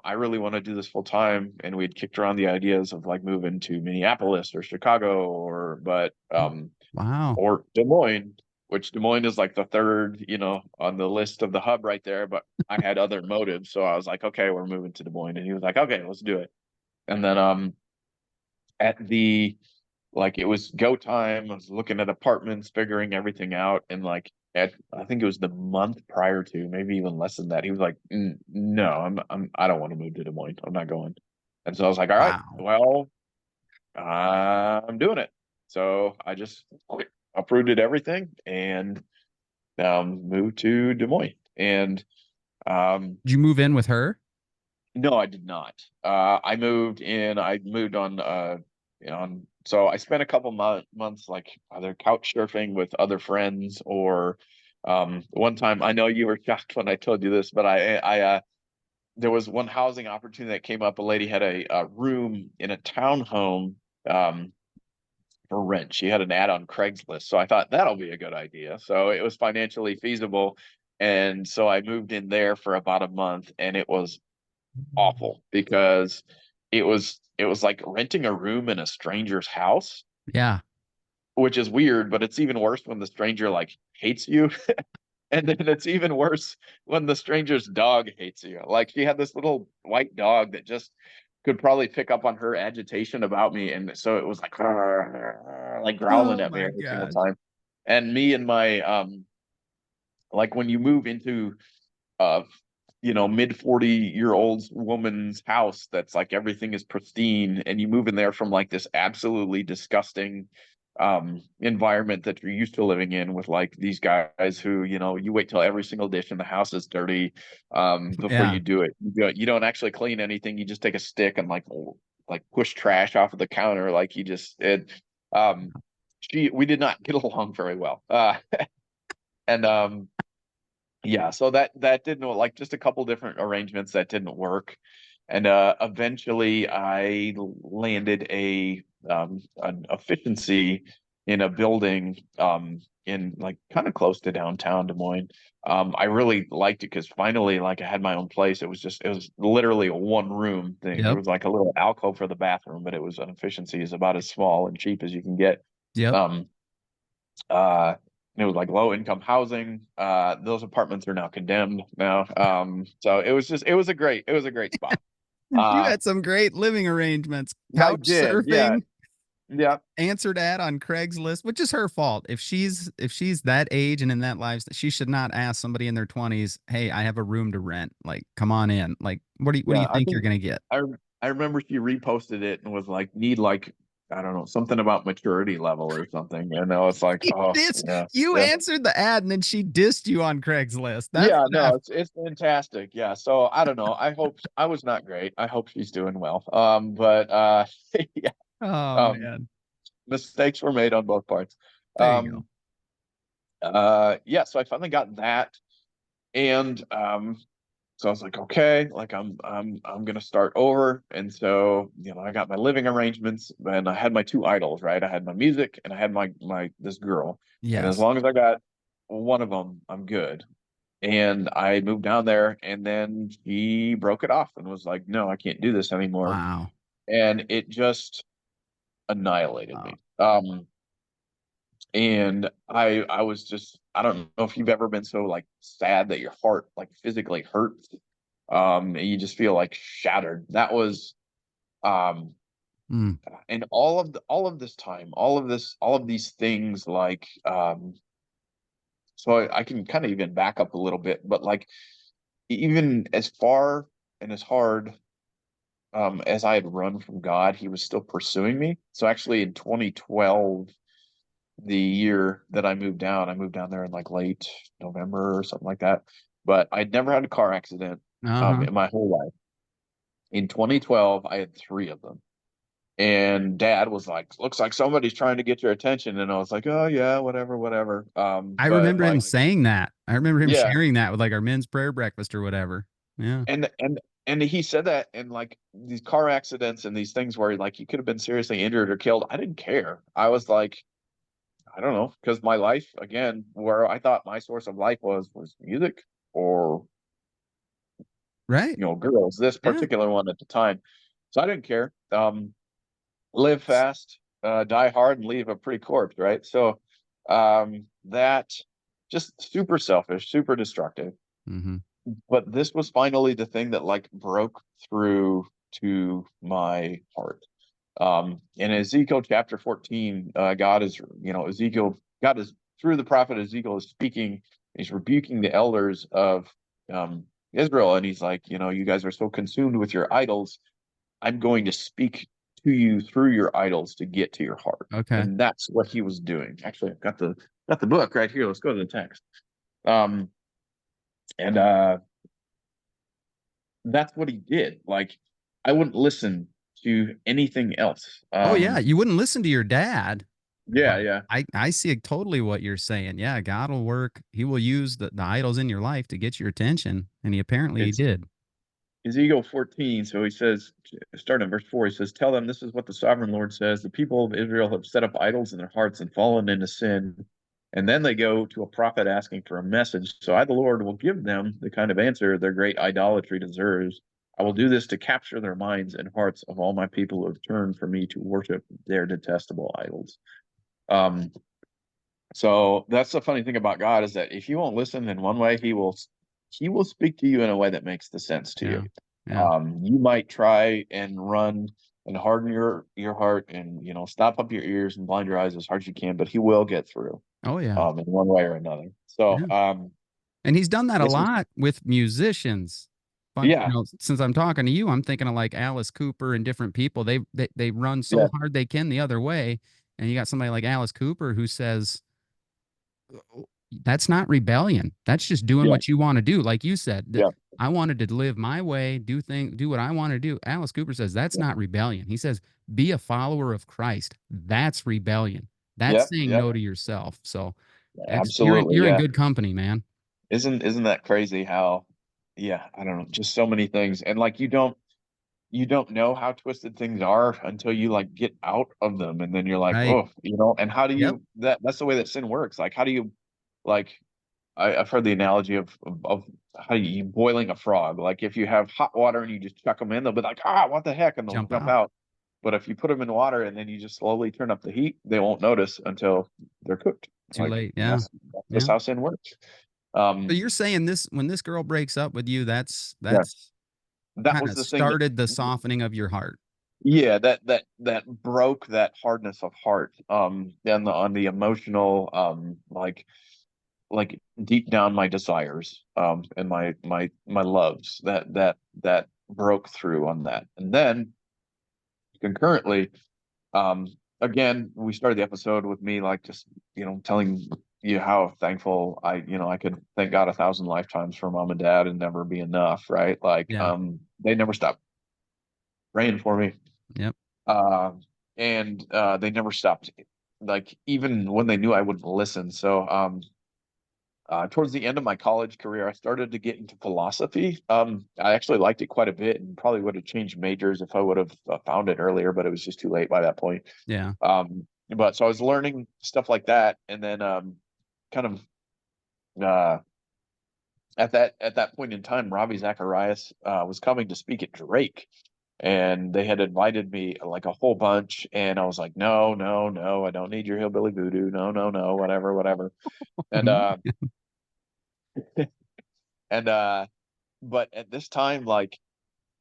I really want to do this full time. And we'd kicked around the ideas of like moving to Minneapolis or Chicago, Wow. or Des Moines, which Des Moines is like the third, on the list of the hub right there. But I had other motives. So I was like, okay, we're moving to Des Moines. And he was like, okay, let's do it. And then at the like it was go time. I was looking at apartments, figuring everything out, and like I think it was the month prior to, maybe even less than that, he was like, no, I don't want to move to Des Moines. I'm not going. And so I was like, all right, Wow. well, I'm doing it. So I just uprooted everything and moved to Des Moines. And Did you move in with her? no, I did not. I moved in. I moved on. So I spent a couple months like either couch surfing with other friends, or one time, I know you were shocked when I told you this, but there was one housing opportunity that came up. A lady had a room in a townhome um, for rent. She had an ad on Craigslist, so I thought that'll be a good idea. So it was financially feasible, and so I moved in there for about a month, and it was awful because it was like renting a room in a stranger's house, Yeah. which is weird, but it's even worse when the stranger like hates you. And then it's even worse when the stranger's dog hates you. Like, she had this little white dog that just could probably pick up on her agitation about me, and so it was like like growling Oh at me my every single gosh. time. And me and my like when you move into uh mid 40-year-old woman's house that's like everything is pristine, and you move in there from like this absolutely disgusting environment that you're used to living in with like these guys who, you wait till every single dish in the house is dirty before Yeah. you do it. You don't actually clean anything. You just take a stick and like push trash off of the counter. Like you just it we did not get along very well. And yeah, so that didn't, like, just a couple different arrangements that didn't work. And eventually I landed an efficiency in a building in like kind of close to downtown Des Moines. I really liked it because finally, like, I had my own place. It was literally a one room thing. There Yep. was like a little alcove for the bathroom, but it was an efficiency is about as small and cheap as you can get. Yep. Um uh and it was like low income housing. Those apartments are now condemned now. So it was a great spot. You Uh had some great living arrangements. I Couch did, yeah. surfing, Yeah. answered ad on Craigslist, which is her fault. If she's that age and in that life, she should not ask somebody in their 20s, "Hey, I have a room to rent. Like, come on in." Like, what do you Yeah. think you're gonna get? I remember she reposted it and was like, need like, I don't know, something about maturity level or something. And I was like, She oh dissed yeah. you Yeah. answered the ad and then she dissed you on Craigslist. That's Yeah, no, theft. it's fantastic. Yeah. So I don't know. I hope I was not great. I hope she's doing well. But yeah, Oh um man. mistakes were made on both parts. There you go. Um yeah, so I finally got that. And so I was like, okay, like I'm gonna start over. And so, I got my living arrangements and I had my two idols, right? I had my music and I had my this girl. And as Yes. long as I got one of them, I'm good. And I moved down there, and then he broke it off and was like, no, I can't do this anymore. Wow. And it just annihilated Wow. me. And I was just, I don't know if you've ever been so like sad that your heart like physically hurts. And you just feel like shattered. That was um Mm. and all of this time, all of these things, like so I can kind of even back up a little bit, but like even as far and as hard as I had run from God, he was still pursuing me. So actually in 2012, the year that I moved down there in like late November or something like that. But I'd never had a car accident Uh-huh. in my whole life. In 2012, I had three of them. And dad was like, looks like somebody's trying to get your attention. And I was like, oh yeah, whatever, whatever. I But remember him like, saying that. I remember him yeah. sharing that with like our men's prayer breakfast or whatever. Yeah. And he said that, and like these car accidents and these things where like he could have been seriously injured or killed. I didn't care. I was like, I don't know, because my life, again, where I thought my source of life was music or, Right. girls, this Yeah. particular one at the time. So I didn't care. Live fast, die hard, and leave a pretty corpse, right? So that just super selfish, super destructive. Mm-hmm. But this was finally the thing that like broke through to my heart. In Ezekiel chapter 14, God is, God is through the prophet Ezekiel is speaking. He's rebuking the elders of Israel, and he's like, you guys are so consumed with your idols. I'm going to speak to you through your idols to get to your heart, Okay. and that's what he was doing. Actually, I've got the book right here. Let's go to the text. Um, and That's what he did. Like, I wouldn't listen to anything else. Oh yeah. You wouldn't listen to your dad, Yeah, but yeah. I see totally what you're saying. Yeah, God will work. He will use the idols in your life to get your attention. And he It's did. Ezekiel 14. So he says, starting in verse 4, he says, tell them this is what the sovereign Lord says. The people of Israel have set up idols in their hearts and fallen into sin. And then they go to a prophet asking for a message. So I, the Lord, will give them the kind of answer their great idolatry deserves. I will do this to capture their minds and hearts of all my people who have turned from me to worship their detestable idols. Um, so that's the funny thing about God, is that if you won't listen in one way, he will speak to you in a way that makes the sense to you. Yeah. Yeah. You might try and run and harden your heart and stop up your ears and blind your eyes as hard as you can, but he will get through Oh yeah. in one way or another. So Yeah. And he's done that a this is lot with musicians. But Yeah, since I'm talking to you, I'm thinking of like Alice Cooper and different people. They run so yeah, hard they can the other way, and you got somebody like Alice Cooper who says that's not rebellion. That's just doing yeah, what you want to do. Like you said, yeah, I wanted to live my way, do what I want to do. Alice Cooper says that's yeah, not rebellion. He says be a follower of Christ. That's rebellion. That's yeah, saying yeah, no to yourself. So absolutely. you're in Yeah. good company, man. Isn't that crazy how, yeah, I don't know, just so many things. And like you don't know how twisted things are until you like get out of them, and then you're like, Right. oh, and how do Yep. you that's the way that sin works. Like how do you like I've heard the analogy of how you boiling a frog. Like if you have hot water and you just chuck them in, they'll be like, what the heck, and they'll Jump jump out. out. But if you put them in water and then you just slowly turn up the heat, they won't notice until they're cooked. Too Like late. and Yeah. that's just Yeah. how sin works. So Um, you're saying this when this girl breaks up with you, yeah, that's that kind was of the thing that started the softening of your heart. yeah, that broke that hardness of heart. And on the emotional, like deep down my desires, and my loves that broke through on that. And then concurrently, um, again, we started the episode with me like just telling you how thankful I could thank God 1,000 lifetimes for mom and dad and never be enough, right? Like, Yeah. they never stopped praying for me. Yep. uh, and they never stopped, like even when they knew I wouldn't listen. So towards the end of my college career, I started to get into philosophy. I actually liked it quite a bit, and probably would have changed majors if I would have found it earlier, but it was just too late by that point. Yeah. But so I was learning stuff like that, and then kind of at that point in time, Ravi Zacharias was coming to speak at Drake, and they had invited me like a whole bunch, and I was like, no, no, no, I don't need your hillbilly voodoo, no, no, no, whatever, whatever. And and but at this time, like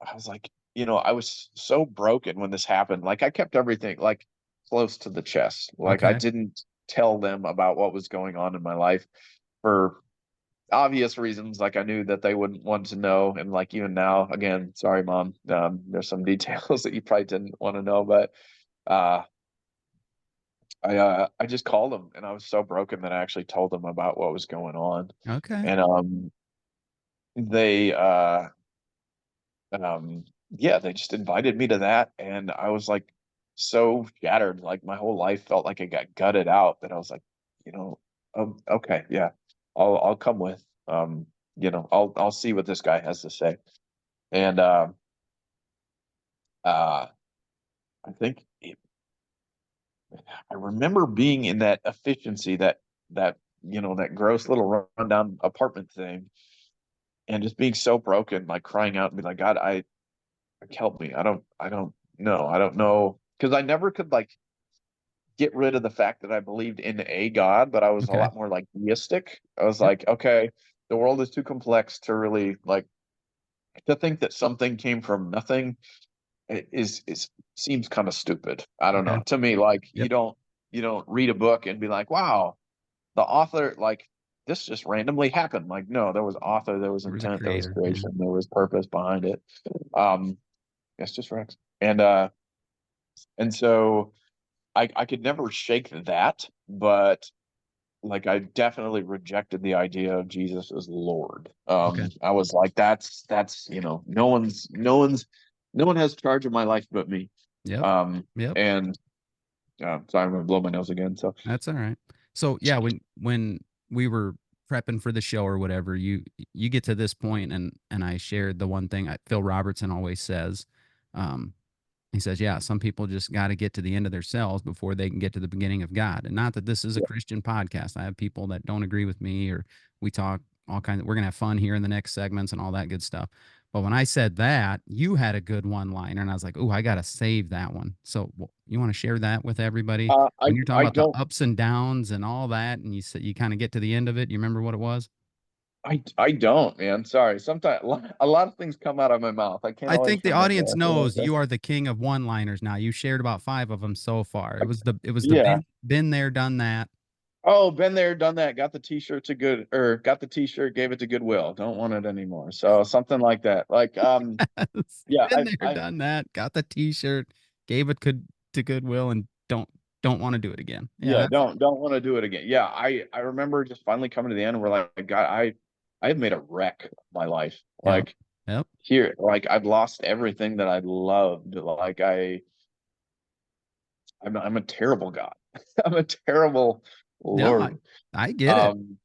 I was like, I was so broken when this happened. Like I kept everything like close to the chest. Like I Okay. didn't tell them about what was going on in my life for obvious reasons. Like I knew that they wouldn't want to know. And like even now, again, sorry, mom. There's some details that you probably didn't want to know, but uh I just called them, and I was so broken that I actually told them about what was going on. Okay. And they yeah, they just invited me to that, and I was like so shattered. Like my whole life felt like it got gutted out, that I was like, you know, okay, yeah, I'll come with. I'll see what this guy has to say. And uh I think I remember being in that efficiency, that gross little rundown apartment thing, and just being so broken, like crying out and be like, God, help me. I don't know, because I never could like get rid of the fact that I believed in a God, but I was a Okay. lot more like theistic. I was Yep. like, okay, the world is too complex to really like to think that something came from nothing is seems kind of stupid. I don't Okay. know. To me, like Yep. you don't read a book and be like, wow, the author like this just randomly happened. Like, no, there was author, there was There was a intent, there was creator. Yeah. creation, there was purpose behind it. Yes, just Rex. And so I could never shake that, but like I definitely rejected the idea of Jesus as Lord. Okay. I was like, that's no one has charge of my life but me. Yep. Um, Yep. and sorry, I'm gonna blow my nose again. So That's all right. So yeah, when we were prepping for the show or whatever, you get to this point and I shared the one thing Phil Robertson always says. Um, he says, yeah, some people just got to get to the end of themselves before they can get to the beginning of God. And not that this is a yeah, Christian podcast. I have people that don't agree with me, or we talk all kinds of, we're going to have fun here in the next segments and all that good stuff. But when I said that, you had a good one liner, and I was like, oh, I got to save that one. So you want to share that with everybody? When you're talking I about the don't ups and downs and all that, and you said you kind of get to the end of it, you remember what it was? I don't, man. Sorry. Sometimes a lot of things come out of my mouth. I can't I think always the remember. audience I feel knows like you are the king of one-liners now. You shared about 5 of them so far. It was the yeah. been there, done that. Oh, been there, done that. Got the t-shirt got the t-shirt, gave it to Goodwill. Don't want it anymore. So something like that. Like, yeah, Been there, done that. Got the T-shirt, gave it to Goodwill, and don't want to do it again. Yeah, yeah, don't want to do it again. Yeah, I remember just finally coming to the end where like, God, I have made a wreck of my life. yep, Like yep. here, like I've lost everything that I loved. Like I'm a terrible God. I'm a terrible No, Lord. I get it. Um,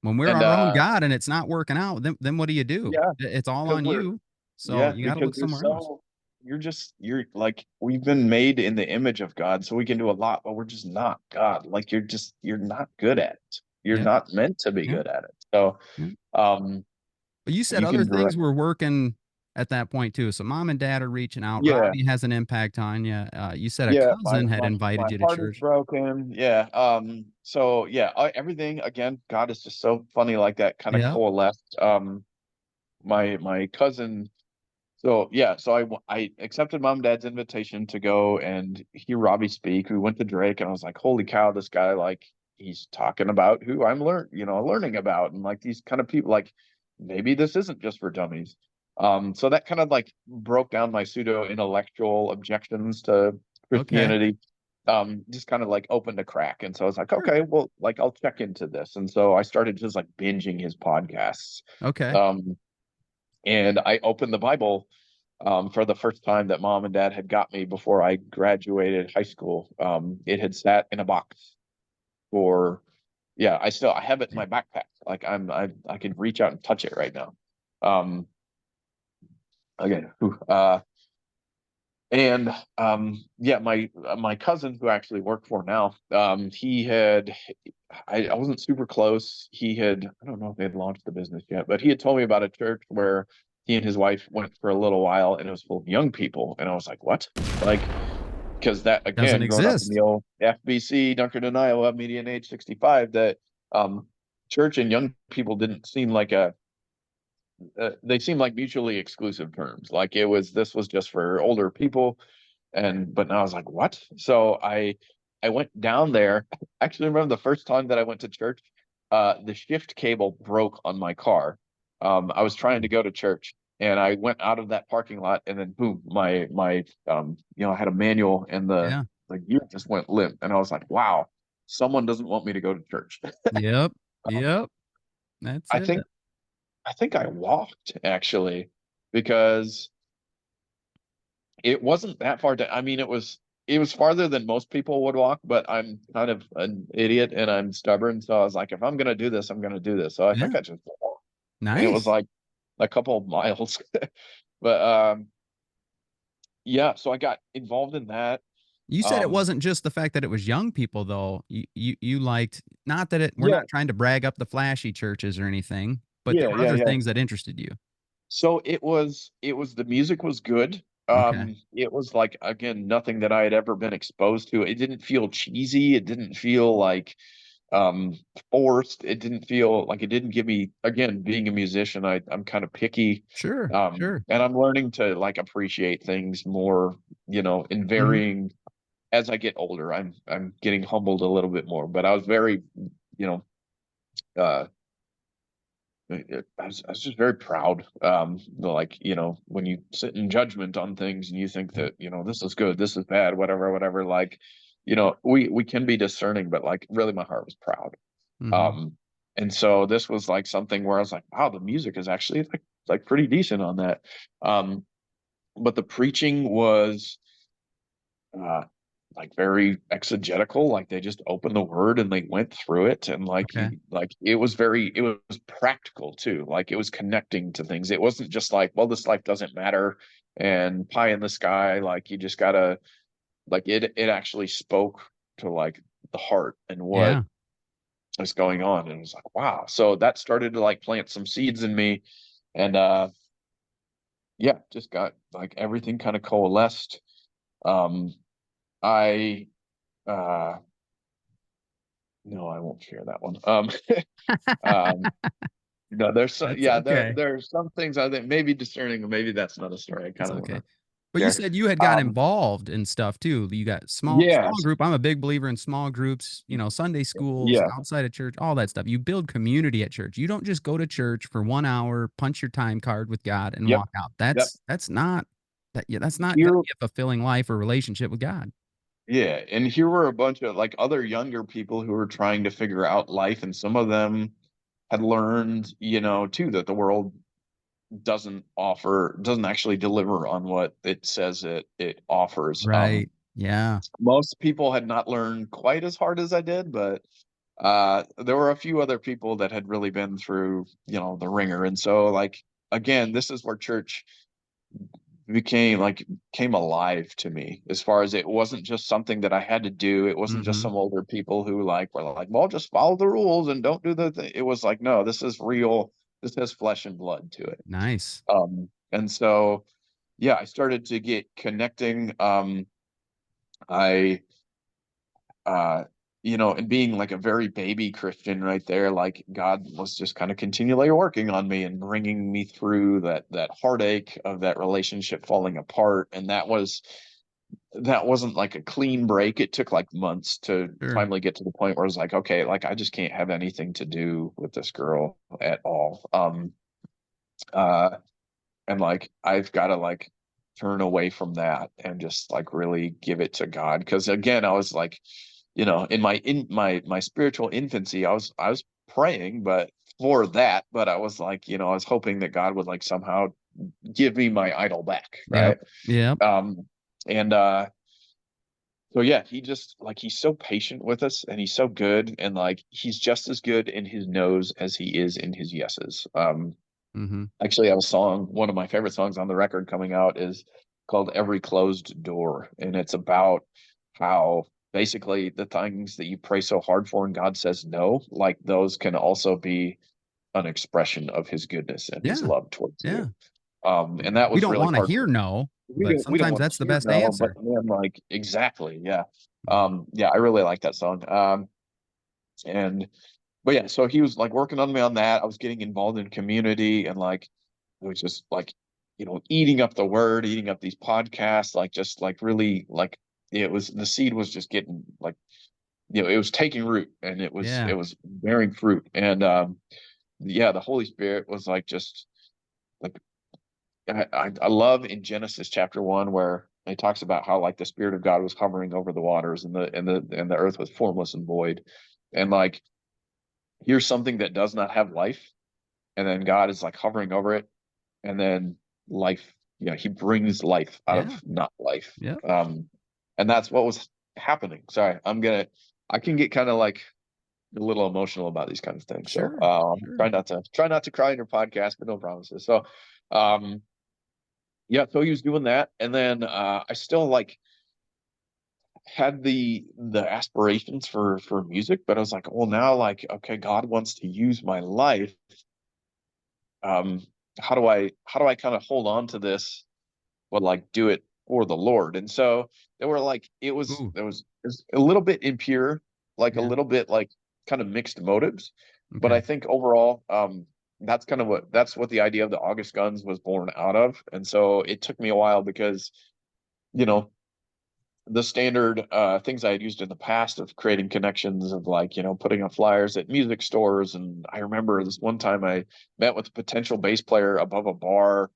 When we're and our own God and it's not working out, then what do you do? yeah, It's all because on you. So you got to because look somewhere else. you're like we've been made in the image of God, so we can do a lot, but we're just not God. Like you're not good at it. You're Yep, not meant to be yep, good at it. So yep. um But you said you other can things direct. were working at that point too. So mom and dad are reaching out. Yeah, Robbie has an impact on you. You said a yeah, cousin had my invited you to heart is church. broken. Yeah. So yeah, everything again, God is just so funny like that kind of Yep. coalesced. My cousin. So yeah, so I accepted mom and dad's invitation to go and hear Robbie speak. We went to Drake and I was like, holy cow, this guy, like he's talking about who I'm learning about, and like these kind of people, like maybe this isn't just for dummies. So that kind of like broke down my pseudo intellectual objections to Okay. Christianity. Just kind of like opened a crack. And so I was like, Sure. okay, well, like I'll check into this. And so I started just like binging his podcasts. Okay. Um, and I opened the Bible for the first time that mom and dad had got me before I graduated high school. It had sat in a box for, yeah, I have it in my backpack. Like I can reach out and touch it right now. Um, again, and yeah, my cousin who I actually work for now, he had I wasn't super close. I don't know if they had launched the business yet, but he had told me about a church where he and his wife went for a little while and it was full of young people. And I was like, what? Like, because that Doesn't again, growing up in the exist. old FBC, Dunkerton, Iowa, median age 65, that um church and young people didn't seem like they seemed like mutually exclusive terms. Like this was just for older people. But now I was like, what? So I went down there. I actually remember the first time that I went to church, the shift cable broke on my car. I was trying to go to church and I went out of that parking lot and then boom, my I had a manual and Yeah. the gear just went limp. And I was like, wow, someone doesn't want me to go to church. Yep. Um, Yep. That's I it. think I think I walked actually because it wasn't that far I mean, it was farther than most people would walk, but I'm kind of an idiot and I'm stubborn. So I was like, if I'm gonna do this, I'm gonna do this. So I Yeah. think I just walked. And it was Nice. like a couple of miles. But yeah, so I got involved in that. You said it Um wasn't just the fact that it was young people though. You liked, not that we're yeah, not trying to brag up the flashy churches or anything, but there yeah, were yeah, other yeah. things that interested you. So it was the music was good. Okay. It was like again, nothing that I had ever been exposed to. It didn't feel cheesy. It didn't feel like um forced. It didn't feel like it didn't give me again, being a musician, I'm kind of picky. Sure. Sure. And I'm learning to like appreciate things more, in Mhm. varying as I get older. I'm getting humbled a little bit more, but I was very, you know, uh I was just very proud. Like, when you sit in judgment on things and you think Yep. that, this is good, this is bad, whatever, whatever, like, we can be discerning, but like really my heart was proud. Mhm. Um, and so this was like something where I was like, wow, the music is actually like pretty decent on that. Um, but the preaching was uh like very exegetical, like they just opened the word and they went through it, and Okay. like it was practical too, like it was connecting to things. It wasn't just like, well, this life doesn't matter and pie in the sky, like you just gotta, like it actually spoke to like the heart and what Yeah. is going on. And it was like, wow. So that started to like plant some seeds in me. And yeah, just got like everything kind of coalesced. Um I uh no, I won't share that one. Um no, That's okay. there's some things I think maybe discerning, maybe that's not a story I kind That's of want okay. to. But you said you had got involved in stuff too. You got small Yes, group. I'm a big believer in small groups, Sunday schools, yeah, outside of church, all that stuff. You build community at church. You don't just go to church for 1 hour, punch your time card with God and yep, walk out. yep. That's not that yeah, that's not gonna Here, be a fulfilling life or relationship with God. yeah, and here were a bunch of like other younger people who were trying to figure out life, and some of them had learned, too, that the world doesn't actually deliver on what it says it offers. Right. Yeah. Most people had not learned quite as hard as I did, but there were a few other people that had really been through, the ringer. And so, like, again, this is where church came alive to me, as far as it wasn't just something that I had to do. It wasn't just Mm-hmm. some older people who were like, well, just follow the rules and don't do the thing. It was like, no, this is real. This has flesh and blood to it. Nice. And so, yeah, I started to get connecting. I and being like a very baby Christian right there, like God was just kind of continually working on me and bringing me through that heartache of that relationship falling apart. And that wasn't like a clean break. It took like months to Sure. finally get to the point where I was like, okay, like I just can't have anything to do with this girl at all. Uh, and like I've got to like turn away from that and just like really give it to God. Because again, I was like, in my spiritual infancy, I was praying, but for that, but I was like, I was hoping that God would like somehow give me my idol back, Yep. right? Yep. And so yeah, he just like he's so patient with us, and he's so good, and like he's just as good in his no's as he is in his yeses. Mm-hmm. Actually, I have a song, one of my favorite songs on the record coming out is called Every Closed Door. And it's about how basically the things that you pray so hard for and God says no, like those can also be an expression of his goodness and his Yeah. love towards Yeah. you. And that We was don't really want to hard for hear me. no, We but don't sometimes want that's to the hear best no, but answer. man, like exactly, yeah. Mm. Yeah, I really like that song. And but yeah, so he was like working on me on that. I was getting involved in community, and like it was just like, eating up the word, eating up these podcasts, like just like really like the seed was just getting like, it was taking root, and it was Yeah. it was bearing fruit. And yeah, the Holy Spirit was like just like I love in Genesis chapter 1 where it talks about how like the Spirit of God was hovering over the waters, and the earth was formless and void. And like here's something that does not have life, and then God is like hovering over it, and then life, he brings life out of Yeah. not life. Yep. And that's what was happening. Sorry, I can get kind of like a little emotional about these kind of things. So Sure. Sure. try not to cry in your podcast, but no promises. So um yeah, so he was doing that, and then I still like had the aspirations for music, but I was like, well, now like okay, God wants to use my life. um how do I kind of hold on to this, but like do it for the Lord? And so they were like Ooh. it was a little bit impure, like a Yeah. little bit like kind of mixed motives. But Okay. I think overall, that's what the idea of the August Guns was born out of. And so it took me a while because, you know, the standard things I had used in the past of creating connections, of like, putting up flyers at music stores. And I remember this one time I met with a potential bass player above a bar,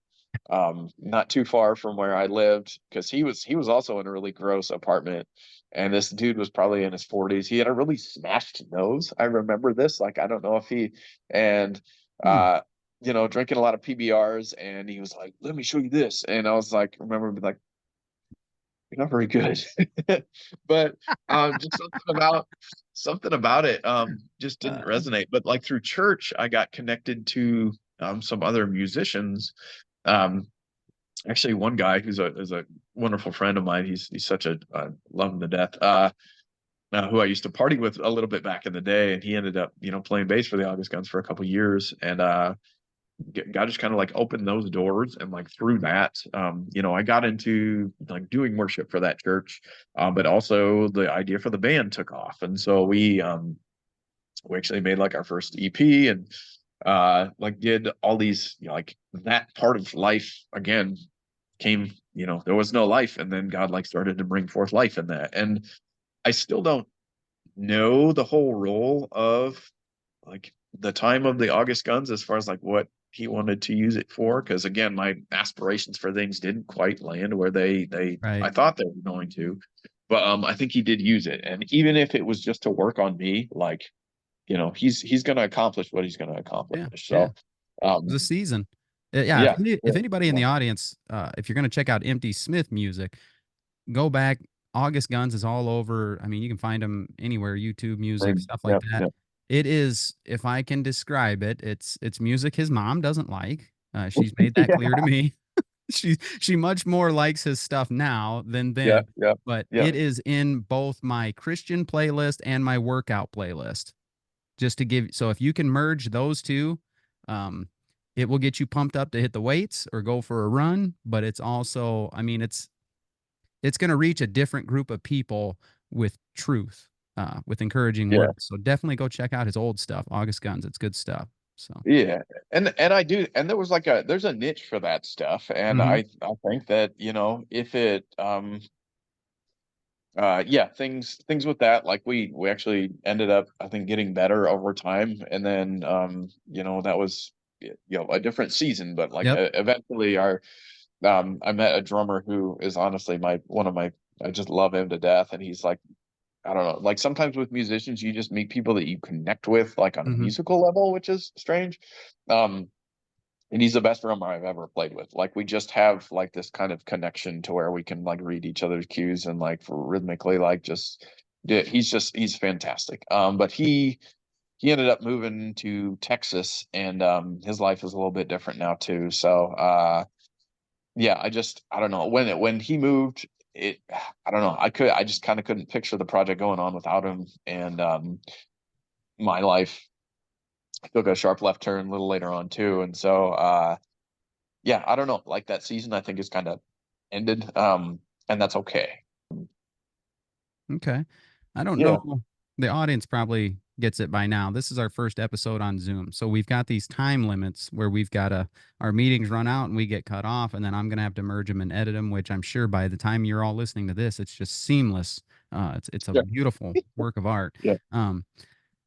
not too far from where I lived, because he was also in a really gross apartment. And this dude was probably in his 40s. He had a really smashed nose. I remember this. Like, I don't know if and Hmm. drinking a lot of PBRs, and he was like, let me show you this. And I was like, remember being like, you're not very good. But just something about it just didn't Uh, resonate. But like through church, I got connected to some other musicians. Um, Actually, one guy who's a wonderful friend of mine. He's such a love him to death. Who I used to party with a little bit back in the day, and he ended up playing bass for the August Guns for a couple of years. And God just kind of like opened those doors, and like through that, I got into like doing worship for that church, but also the idea for the band took off. And so we actually made like our first EP, and like did all these, like that part of life again came there was no life, and then God like started to bring forth life in that. And I still don't know the whole role of like the time of the August guns as far as like what he wanted to use it for, because again, my aspirations for things didn't quite land where they Right. I thought they were going to. But I think he did use it, and even if it was just to work on me, like he's going to accomplish what he's going to accomplish. Yeah. Yeah. So um The season. Yeah. yeah, If anybody in yeah, the audience, if you're going to check out Empty Smith music, go back. August Guns is all over. I mean, you can find them anywhere, YouTube music, stuff like yeah, that. yeah. It is, if I can describe it, it's music his mom doesn't like. She's made that clear to me. She much more likes his stuff now than Yeah, then, yeah, but yeah, it is in both my Christian playlist and my workout playlist. Just to give, so if you can merge those two, um, it will get you pumped up to hit the weights or go for a run. But it's also, I mean, it's going to reach a different group of people with truth, with encouraging yeah. words. So definitely go check out his old stuff, August Guns. It's good stuff. So, Yeah, and I do, and there's a niche for that stuff, and mhm. I think that if it yeah, things with that, like we actually ended up, I think, getting better over time, and then that was a different season, but like Yep. eventually I met a drummer who is honestly my one of my I just love him to death, and he's like, I don't know, like sometimes with musicians you just meet people that you connect with like on a Mhm. musical level, which is strange. Um, and he's the best drummer I've ever played with. Like we just have like this kind of connection to where we can like read each other's cues and like for rhythmically like he's fantastic. But he ended up moving to Texas, and his life is a little bit different now too. So yeah, I don't know, when he moved, it I don't know, I just kind of couldn't picture the project going on without him, and my life took a sharp left turn a little later on too, and so yeah, I don't know, like that season I think is kind of ended, and that's okay. Okay. I don't Yeah, know. The audience probably gets it by now. This is our first episode on Zoom. So we've got these time limits where we've got our meetings run out and we get cut off, and then I'm going to have to merge them and edit them, which I'm sure by the time you're all listening to this, it's just seamless. It's a yeah, beautiful work of art. yeah, Um,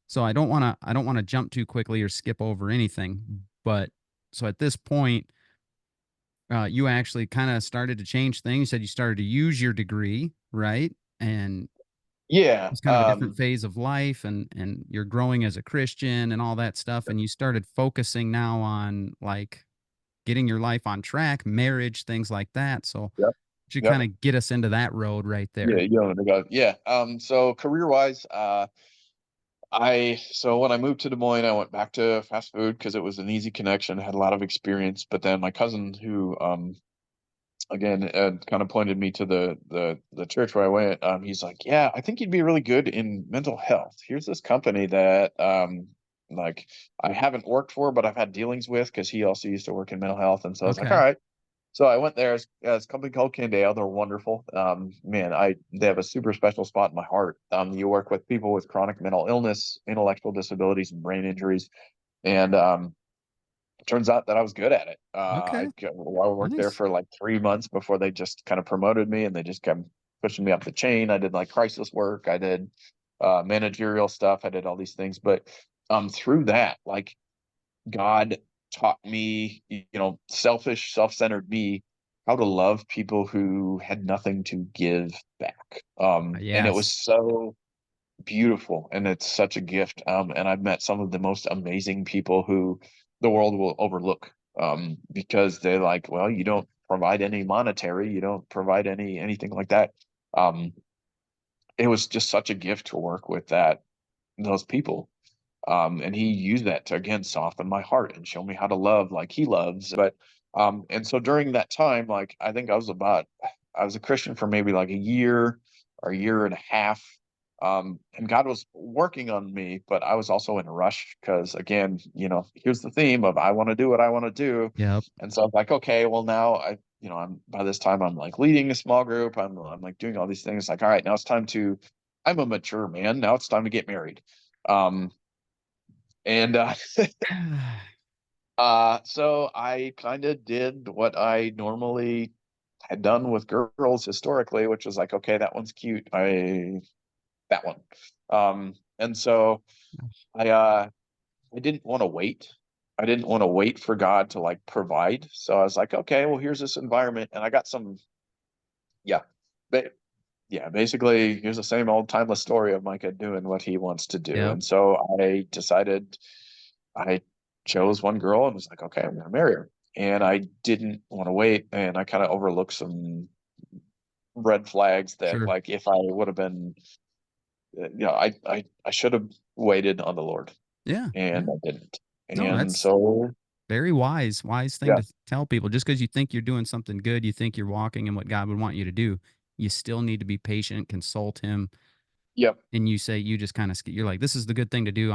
so I don't want to jump too quickly or skip over anything, but so at this point, you actually kind of started to change things. You said you started to use your degree, right? And yeah. it's kind of a different phase of life, and you're growing as a Christian and all that stuff, and you started focusing now on like getting your life on track, marriage, things like that. So Yep, you yep. kind of get us into that road right Yeah, there. yeah. So career wise, so when I moved to Des Moines, I went back to fast food because it was an easy connection, had a lot of experience. But then my cousin, who again kind of pointed me to the church where I went, he's like, yeah, I think you'd be really good in mental health. Here's this company that like I haven't worked for, but I've had dealings with because he also used to work in mental health, and so I was like, all Okay. right. So I went there. It's a company called Candeo. They're wonderful. Man, they have a super special spot in my heart. You work with people with chronic mental illness, intellectual disabilities, and brain injuries. And it turns out that I was good at it. Okay. I worked there Nice. for like 3 months before they just kind of promoted me, and they just kept pushing me up the chain. I did like crisis work. I did managerial stuff. I did all these things. But through that, like God taught me, self-centered me, how to love people who had nothing to give back. And it was Yes. so beautiful, and it's such a gift. And I've met some of the most amazing people who the world will overlook, because they're like, well, you don't provide any monetary, you don't provide anything like that. Um, it was just such a gift to work with those people, and he used that to again soften my heart and show me how to love like he loves. But and so during that time, like I was a Christian for maybe like a year or a year and a half. And God was working on me, but I was also in a rush because again, here's the theme of I want to do what I want to do. Yep. And so I'm like, okay, well now I'm by this time I'm like leading a small group. I'm like doing all these things. Like, all right, now it's time to I'm a mature man. Now it's time to get married. Um, and so I kind of did what I normally had done with girls historically, which was like, okay, that one's cute. That one. And so I didn't want to wait. I didn't want to wait for God to like provide. So I was like, okay, well, here's this environment, and I got some, yeah, yeah, basically, here's the same old timeless story of Micah doing what he wants to do. Yep. And so I decided, I chose one girl and was like, okay, I'm gonna marry her. And I didn't want to wait, and I kind of overlooked some red flags that, Sure. like, if I would have been, I should have waited on the Lord, Yeah. and Yeah. I didn't. No, And that's so, very wise thing yeah, to tell people. Just because you think you're doing something good, you think you're walking in what God would want you to do, you still need to be patient, consult him, yep, and you say you just kind of you're like, this is the good thing to do.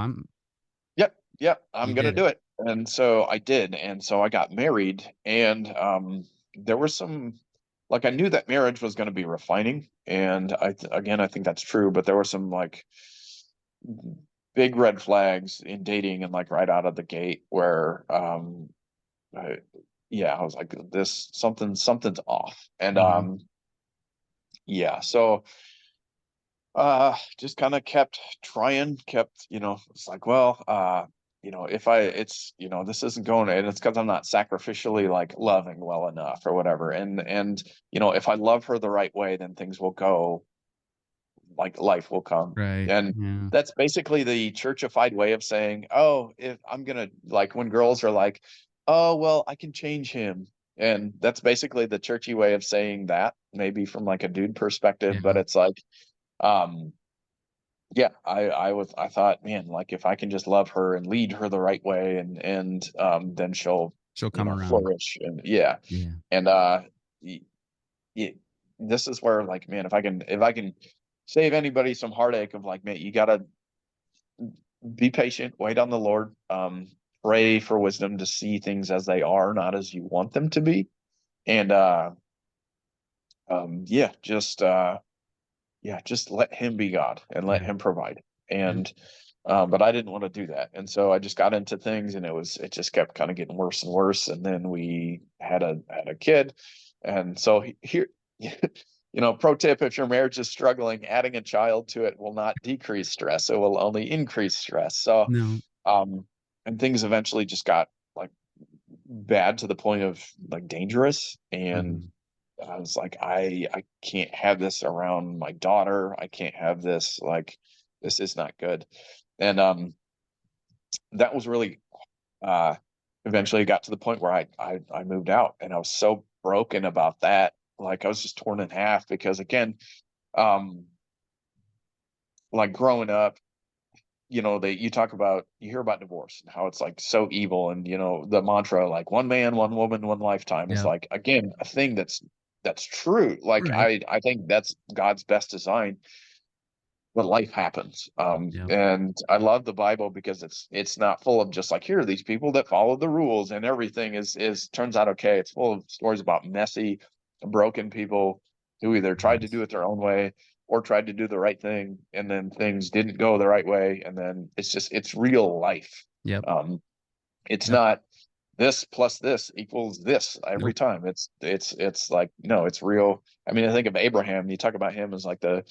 yep, You I'm gonna did it. do it. And so I did. And so I got married, and there were some, like, I knew that marriage was going to be refining, and again, I think that's true, but there were some like big red flags in dating, and like right out of the gate where I, yeah, I was like, this something's off. And Mhm. yeah, so just kind of kept trying, kept, it's like, well, if this isn't going, and it's because I'm not sacrificially like loving well enough or whatever. And if I love her the right way, then things will go, like life will come. Right. And Yeah. that's basically the churchified way of saying, oh, if I'm gonna, like, when girls are like, oh, well, I can change him. And that's basically the churchy way of saying that, maybe from like a dude perspective, but Yeah. it's like, um, yeah, I thought, man, like, if I can just love her and lead her the right way, and then she'll, She'll come around. flourish. And yeah. Yeah. And y- this is where, like, man, if I can save anybody some heartache of, like, man, you gotta be patient, wait on the Lord, pray for wisdom to see things as they are, not as you want them to be. And yeah, just let him be God and let Yeah. him provide. Yeah. And but I didn't want to do that. And so I just got into things, and it just kept kind of getting worse and worse. And then we had a kid. And so here, pro tip, if your marriage is struggling, adding a child to it will not decrease stress. It will only increase stress. So No. um and things eventually just got like bad to the point of like dangerous. And Mhm. I was like, I can't have this around my daughter. I can't have this, like, this is not good. And that was really uh eventually got to the point where I moved out, and I was so broken about that. Like, I was just torn in half because, again, um like, growing up, you hear about divorce and how it's like so evil, and the mantra, like, one man, one woman, one lifetime, is Yep. like, again, a thing that's true. Like, Right. I think that's God's best design, but life happens. Yep. And I love the Bible because it's not full of just like, here are these people that follow the rules and everything is turns out okay. It's full of stories about messy, broken people who either tried to do Yes. it their own way or tried to do the right thing, and then things didn't go the right way, and then it's real life. Yep. Um, it's Yep. not this plus this equals this every Nope. time. It's like, no, it's real. I mean, I think of Abraham. You talk about him as like the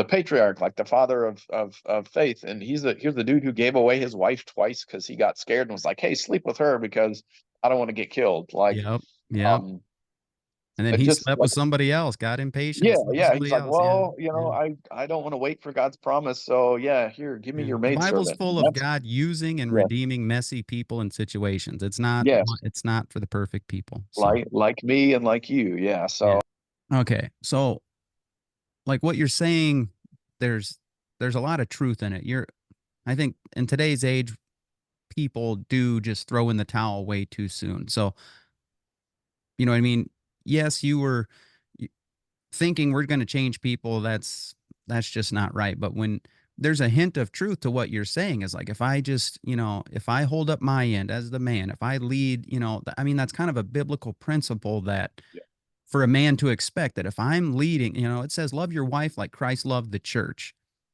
patriarch, like the father of faith, and here's the dude who gave away his wife twice because he got scared and was like, hey, sleep with her because I don't want to get killed. Like, Yep. Yep. um, And then and he just slept like, with somebody else, got impatient, yeah, and slept with yeah. He's somebody like, else. Yeah. well, Yeah. I don't want to wait for God's promise, so yeah, here, give me Yeah. your The Bible's maidservant. full of That's God using and yeah, redeeming messy people and situations. yes, It's not for the perfect people. So, like me and like you, yeah. yeah. So Okay. So, like what you're saying, there's there's a lot of truth in it. I think in today's age, people do just throw in the towel way too soon. So, you know what I mean? Yes, you were y- thinking we're going to change people. That's just not right. But when there's a hint of truth to what you're saying, is like, if I just, if I hold up my end as the man, if I lead, I mean, that's kind of a biblical principle that yeah, for a man to expect that if I'm leading, it says love your wife like Christ loved the church.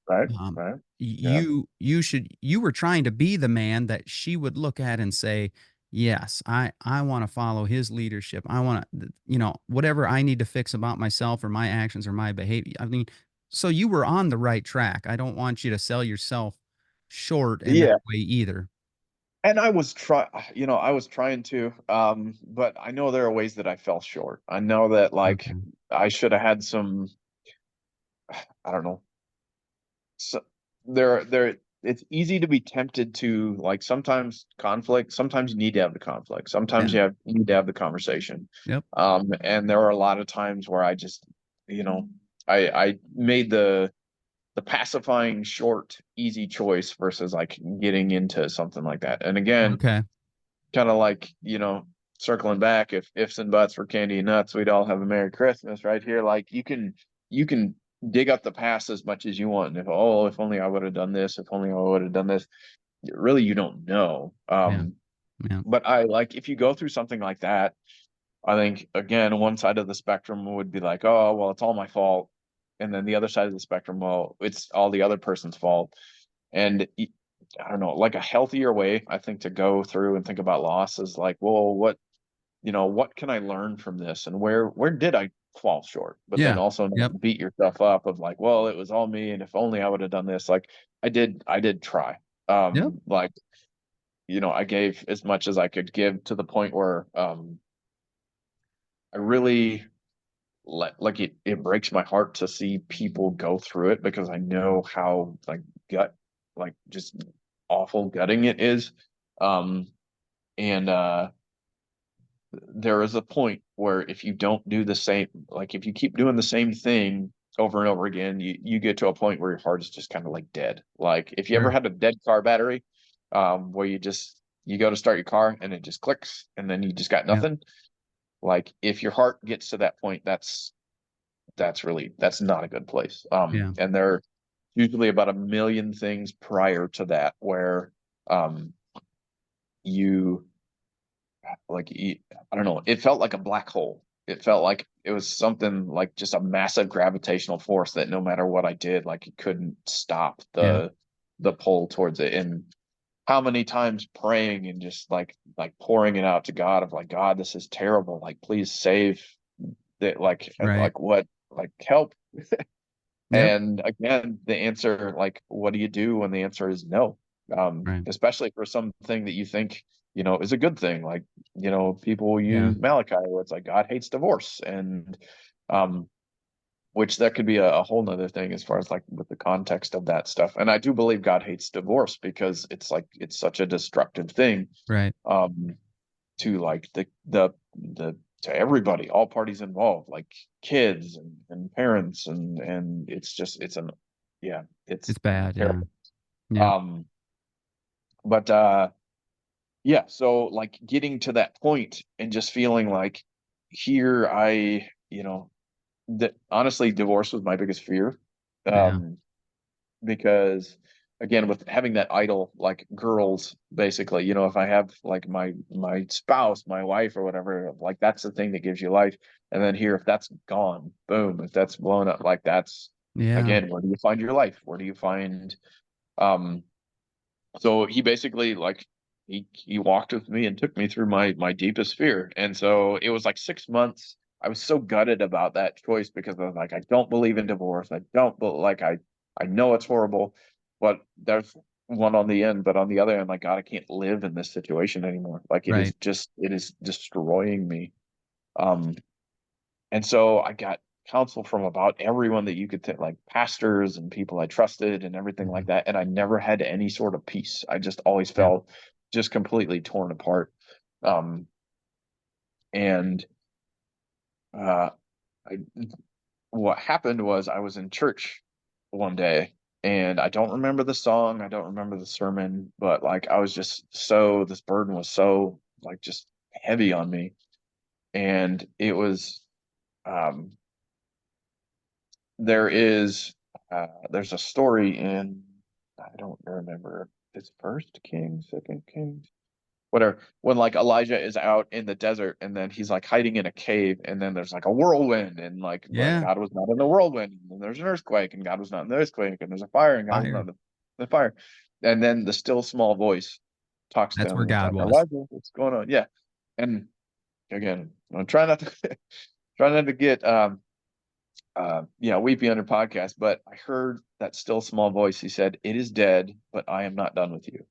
right, um, right, yeah, you were trying to be the man that she would look at and say, yes, I want to follow his leadership. I want to, whatever I need to fix about myself or my actions or my behavior. I mean, so you were on the right track. I don't want you to sell yourself short in that Yeah. way either. And I was trying to, but I know there are ways that I fell short. I know that like Okay. I should have had some, I don't know. So it's easy to be tempted to like sometimes conflict, sometimes you need to have the conflict, sometimes Yeah. you need to have the conversation. Yep. And there are a lot of times where I just, you know, I made the pacifying short, easy choice versus like getting into something like that. And again, Okay. kind of like, circling back, if ifs and buts were candy and nuts, we'd all have a Merry Christmas right here. Like you can dig up the past as much as you want. If only I would have done this, if only I would have done this. Really, you don't know. Yeah. Yeah. But I like if you go through something like that, I think again, one side of the spectrum would be like, oh, well, it's all my fault. And then the other side of the spectrum, well, it's all the other person's fault. And I don't know, like a healthier way, I think, to go through and think about loss is like, well, what can I learn from this? And where did I fall short? But then Yeah. also Yep. not beat yourself up of like, well, it was all me, and if only I would have done this. Like I did try. Yep. Like, I gave as much as I could give to the point where I really like it breaks my heart to see people go through it because I know how like gut like just awful gutting it is. Um and there is a point where if you don't do the same, like if you keep doing the same thing over and over again, you get to a point where your heart is just kind of like dead. Like if you ever Sure. had a dead car battery, where you go to start your car and it just clicks and then you just got Yep. nothing. Like if your heart gets to that point, that's not a good place. Yeah. And there are usually about a million things prior to that where um you I don't know, it felt like a black hole. It felt like it was something like just a massive gravitational force that no matter what I did, like it couldn't stop Yeah. the pull towards it. And how many times praying and just like pouring it out to God of like, God, this is terrible. Like, please save that. Like, Right. what? Like, help. Yep. And again, the answer, like, what do you do when the answer is no? Right. Especially for something that you think, is a good thing. Like, people will Yeah. use Malachi where it's like God hates divorce. And um, which that could be a whole nother thing as far as like with the context of that stuff. And I do believe God hates divorce because it's like it's such a destructive thing. Right. Um, to like the to everybody, all parties involved, like kids and parents, and it's It's bad. Yeah. terrible. Yeah. Um, but yeah, so like getting to that point and just feeling like here that honestly divorce was my biggest fear. Yeah. Um, because again with having that idol like girls basically, if I have like my spouse, my wife or whatever, like that's the thing that gives you life. And then here if that's gone, boom, if that's blown up, like that's Yeah. again, where do you find your life, where do you find um so he basically like he walked with me and took me through my deepest fear. And so it was like 6 months. I was so gutted about that choice because I was like, I don't believe in divorce. I don't, but like I know it's horrible, but there's one on the end. But on the other end, like God, I can't live in this situation anymore. Like Right. it is destroying me. Um, and so I got counsel from about everyone that you could think, like pastors and people I trusted and everything Hmm. like that. And I never had any sort of peace. I just always Yeah. felt just completely torn apart. Um, and uh, I, what happened was I was in church one day and I don't remember the song, I don't remember the sermon, but like I was just this burden was so like just heavy on me. And it was um there's a story in, I don't remember, it's First Kings, Second Kings, whatever, when like Elijah is out in the desert and then he's like hiding in a cave and then there's like a whirlwind and like, but Yeah. God was not in the whirlwind, and then there's an earthquake and God was not in the earthquake, and there's a fire and God was not Fire. in the fire, and then the still small voice talks to That's him where and it's God like, was. Elijah, what's going on? Yeah. And again, I'm trying not to try not to get weepy under podcast, but I heard that still small voice. He said, "It is dead, but I am not done with you."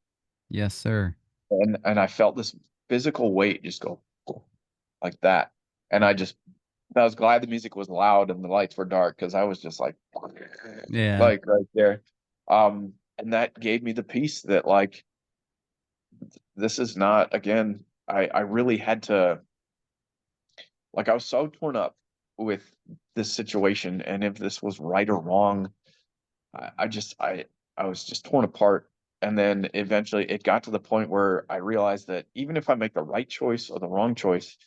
Yes, sir. And I felt this physical weight just go like that. And I was glad the music was loud and the lights were dark, because I was just like Yeah. like right there. And that gave me the peace that like this is not, again, I really had to, like, I was so torn up with this situation, and if this was right or wrong. I was just torn apart. And then eventually it got to the point where I realized that even if I make the right choice or the wrong choice,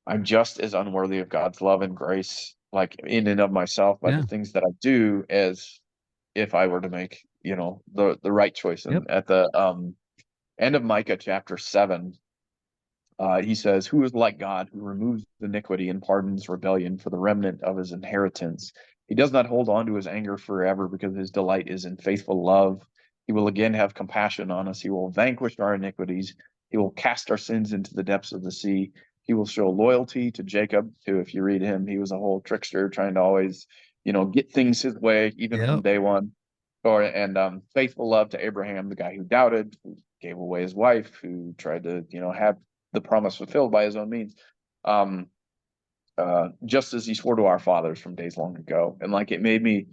I'm just as unworthy of God's love and grace, like in and of myself, by the Yeah. things that I do, as if I were to make, the right choice. Yep. And at the end of Micah chapter 7, he says, "Who is like God, who removes iniquity and pardons rebellion for the remnant of his inheritance? He does not hold on to his anger forever, because his delight is in faithful love. He will again have compassion on us. He will vanquish our iniquities. He will cast our sins into the depths of the sea. He will show loyalty to Jacob," who, if you read him, he was a whole trickster, trying to always, get things his way, even from Yep. day one. And faithful love to Abraham, the guy who doubted, who gave away his wife, who tried to, have the promise fulfilled by his own means. Um, just as he swore to our fathers from days long ago. And like, it made me,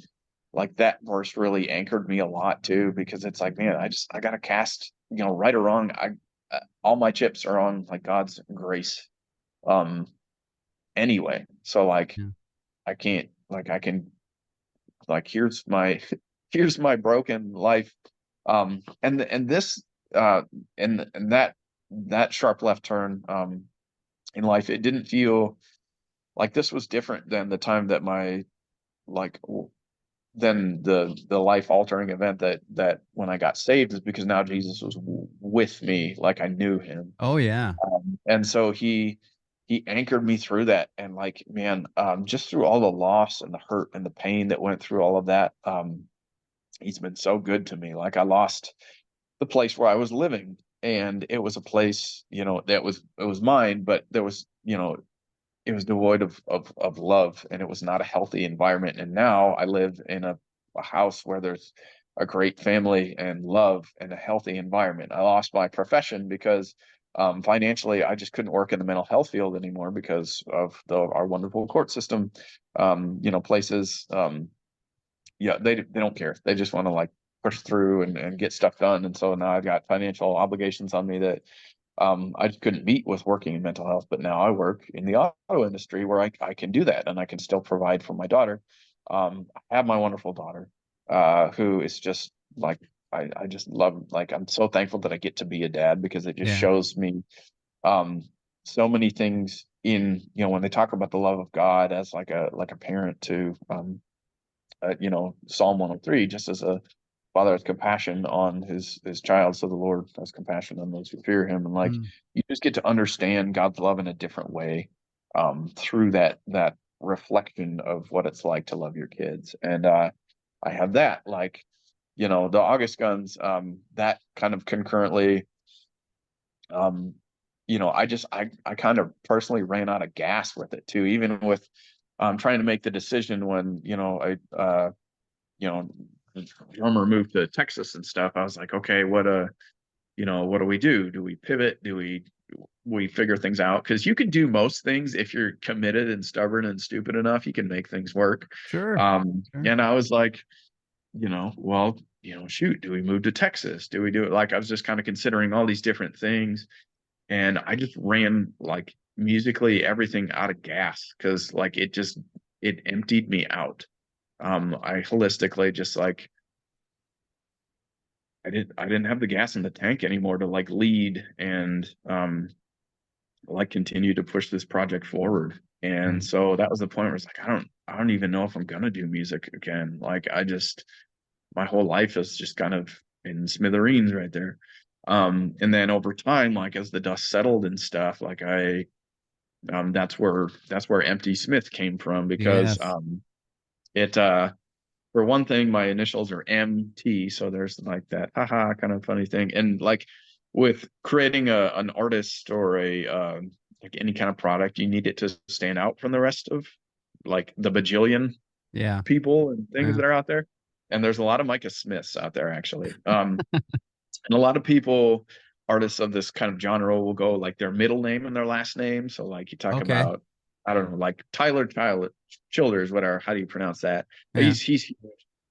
like, that verse really anchored me a lot too, because it's like, man, I gotta cast, right or wrong. All my chips are on like God's grace. Um, anyway, so like, Yeah. I can, like, here's my broken life. And this, and that sharp left turn, in life, it didn't feel like this was different than the time that like than the life altering event that when I got saved, is because now Jesus was with me, like I knew him. Oh yeah. And so he anchored me through that. And like, man, just through all the loss and the hurt and the pain that went through all of that, he's been so good to me. Like, I lost the place where I was living, and it was a place, it was mine, but there was, it was devoid of love, and it was not a healthy environment. And now I live in a house where there's a great family and love and a healthy environment. I lost my profession because financially I just couldn't work in the mental health field anymore, because of our wonderful court system. Places, they don't care. They just want to like push through and get stuff done. And so now I've got financial obligations on me that I just couldn't meet with working in mental health. But now I work in the auto industry, where I can do that, and I can still provide for my daughter. I have my wonderful daughter, who is just like, I just love, like, I'm so thankful that I get to be a dad, because it just Yeah. shows me um, so many things in, when they talk about the love of God as like a parent to, Psalm 103, just as a father has compassion on his child, so the Lord has compassion on those who fear him. And like, Mm. you just get to understand God's love in a different way, through that reflection of what it's like to love your kids. And I have that, like, the August Guns, that kind of concurrently, um, I kind of personally ran out of gas with it too, even with trying to make the decision when, you know, the drummer moved to Texas and stuff. I was like, okay, what do we do? Do we pivot? Do we figure things out? Because you can do most things if you're committed and stubborn and stupid enough. You can make things work. Sure. Sure. And I was like, well, shoot, do we move to Texas? Do we do it? Like, I was just kind of considering all these different things, and I just ran, like, musically everything out of gas, because like it emptied me out. I holistically just like, I didn't have the gas in the tank anymore to like lead and like continue to push this project forward. And Right. so that was the point where it's like, I don't even know if I'm gonna do music again. Like, my whole life is just kind of in smithereens right there. And then over time, like, as the dust settled and stuff, like, that's where Empty Smith came from, because Yes. it for one thing, my initials are MT, so there's like that haha kind of funny thing. And like, with creating an artist or a like any kind of product, you need it to stand out from the rest of like the bajillion Yeah. people and things Yeah. that are out there. And there's a lot of Micah Smiths out there actually. And a lot of people, artists of this kind of genre, will go like their middle name and their last name. So like you talk Okay. about, I don't know, like Childers, whatever. How do you pronounce that? But Yeah. he's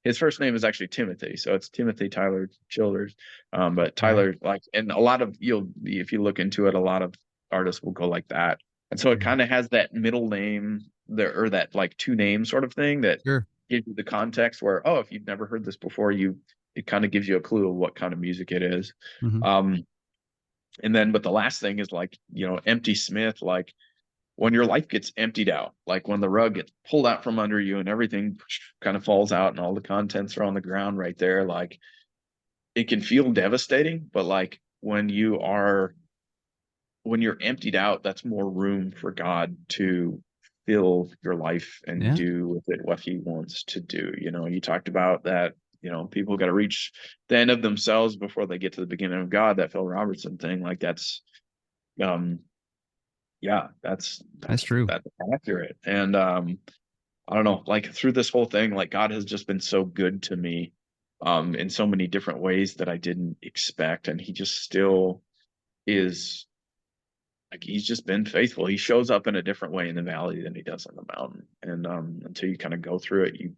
his first name is actually Timothy, so it's Timothy Tyler Childers. But Right. Tyler, like, and a lot of if you look into it, a lot of artists will go like that, and so it Yeah. kind of has that middle name there, or that like two name sort of thing that Sure. gives you the context where, oh, if you've never heard this before, it kind of gives you a clue of what kind of music it is. Hmm. And then, but the last thing is like, empty Smith, like when your life gets emptied out, like when the rug gets pulled out from under you and everything kind of falls out and all the contents are on the ground right there, like it can feel devastating, but like when you're emptied out, that's more room for God to fill your life and Yeah. do with it what he wants to do. You talked about that, people got to reach the end of themselves before they get to the beginning of God, that Phil Robertson thing. Like um, yeah, That's true. that's accurate. And I don't know, like through this whole thing, like God has just been so good to me in so many different ways that I didn't expect. And he just still is, like, he's just been faithful. He shows up in a different way in the valley than he does on the mountain. And until you kind of go through it, you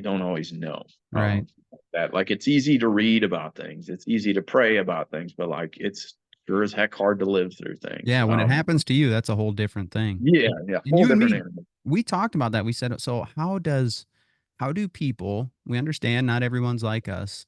don't always know. Right. That, like, it's easy to read about things, it's easy to pray about things, but like it's sure as heck hard to live through things. Yeah. When it happens to you, that's a whole different thing. Yeah, yeah, And whole you and different me, animal. we talked about that. We said, so how do people, we understand not everyone's like us.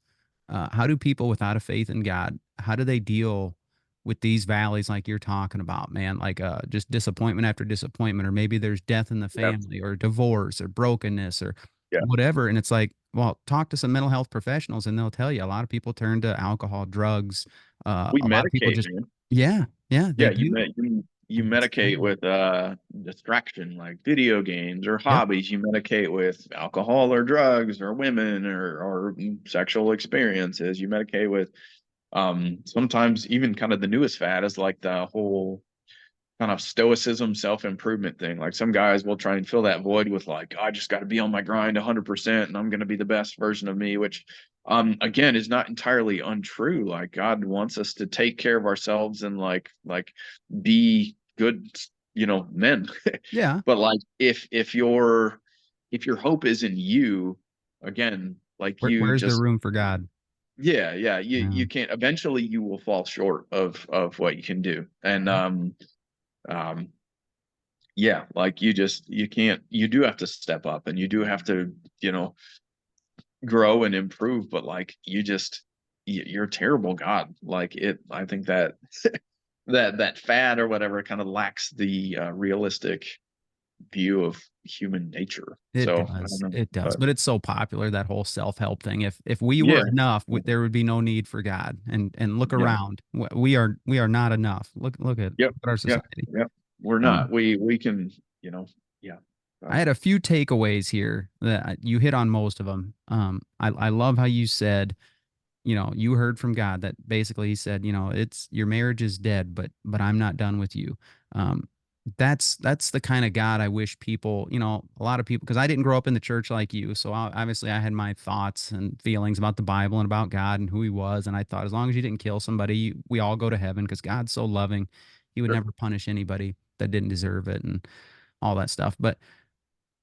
How do people without a faith in God, how do they deal with these valleys like you're talking about, man? Like just disappointment after disappointment, or maybe there's death in the Yeah, family, or divorce, or brokenness, or yeah. whatever. And it's like, well, talk to some mental health professionals and they'll tell you a lot of people turn to alcohol, drugs. We A lot of people medicate, just, man. yeah, yeah, they Yeah, do. you And it's medicate sad. with distraction, like video games or Yep. hobbies. You medicate with alcohol or drugs or women or sexual experiences. You medicate with sometimes even kind of the newest fad is like the whole kind of stoicism self-improvement thing. Like some guys will try and fill that void with like, I just got to be on my grind 100% and I'm going to be the best version of me, which again is not entirely untrue. Like God wants us to take care of ourselves and like be good, men. Yeah. But like if your hope is in you, again, like you Where's the just, room for God? yeah, you Yeah. you can't, eventually you will fall short of what you can do. And Yep. um yeah, like you can't, you do have to step up and you do have to, grow and improve, but like you're a terrible God. Like I think that that fad or whatever kind of lacks the realistic view of human nature. It So I don't does. know, It does. but But it's so popular, that whole self-help thing. If we yeah, were enough, yeah, there would be no need for God. And look yeah, around. We are not enough. yep, Look at our yep, society. yep. We're not. Um, We can, yeah. I But had a few takeaways here that you hit on most of them. I love how you said, you heard from God that basically he said, it's your marriage is dead, but I'm not done with you. Um, that's the kind of God I wish people, a lot of people, because I didn't grow up in the church like you, so obviously I had my thoughts and feelings about the Bible and about God and who He was, and I thought as long as you didn't kill somebody, we all go to heaven because God's so loving, He would sure. never punish anybody that didn't deserve it and all that stuff. But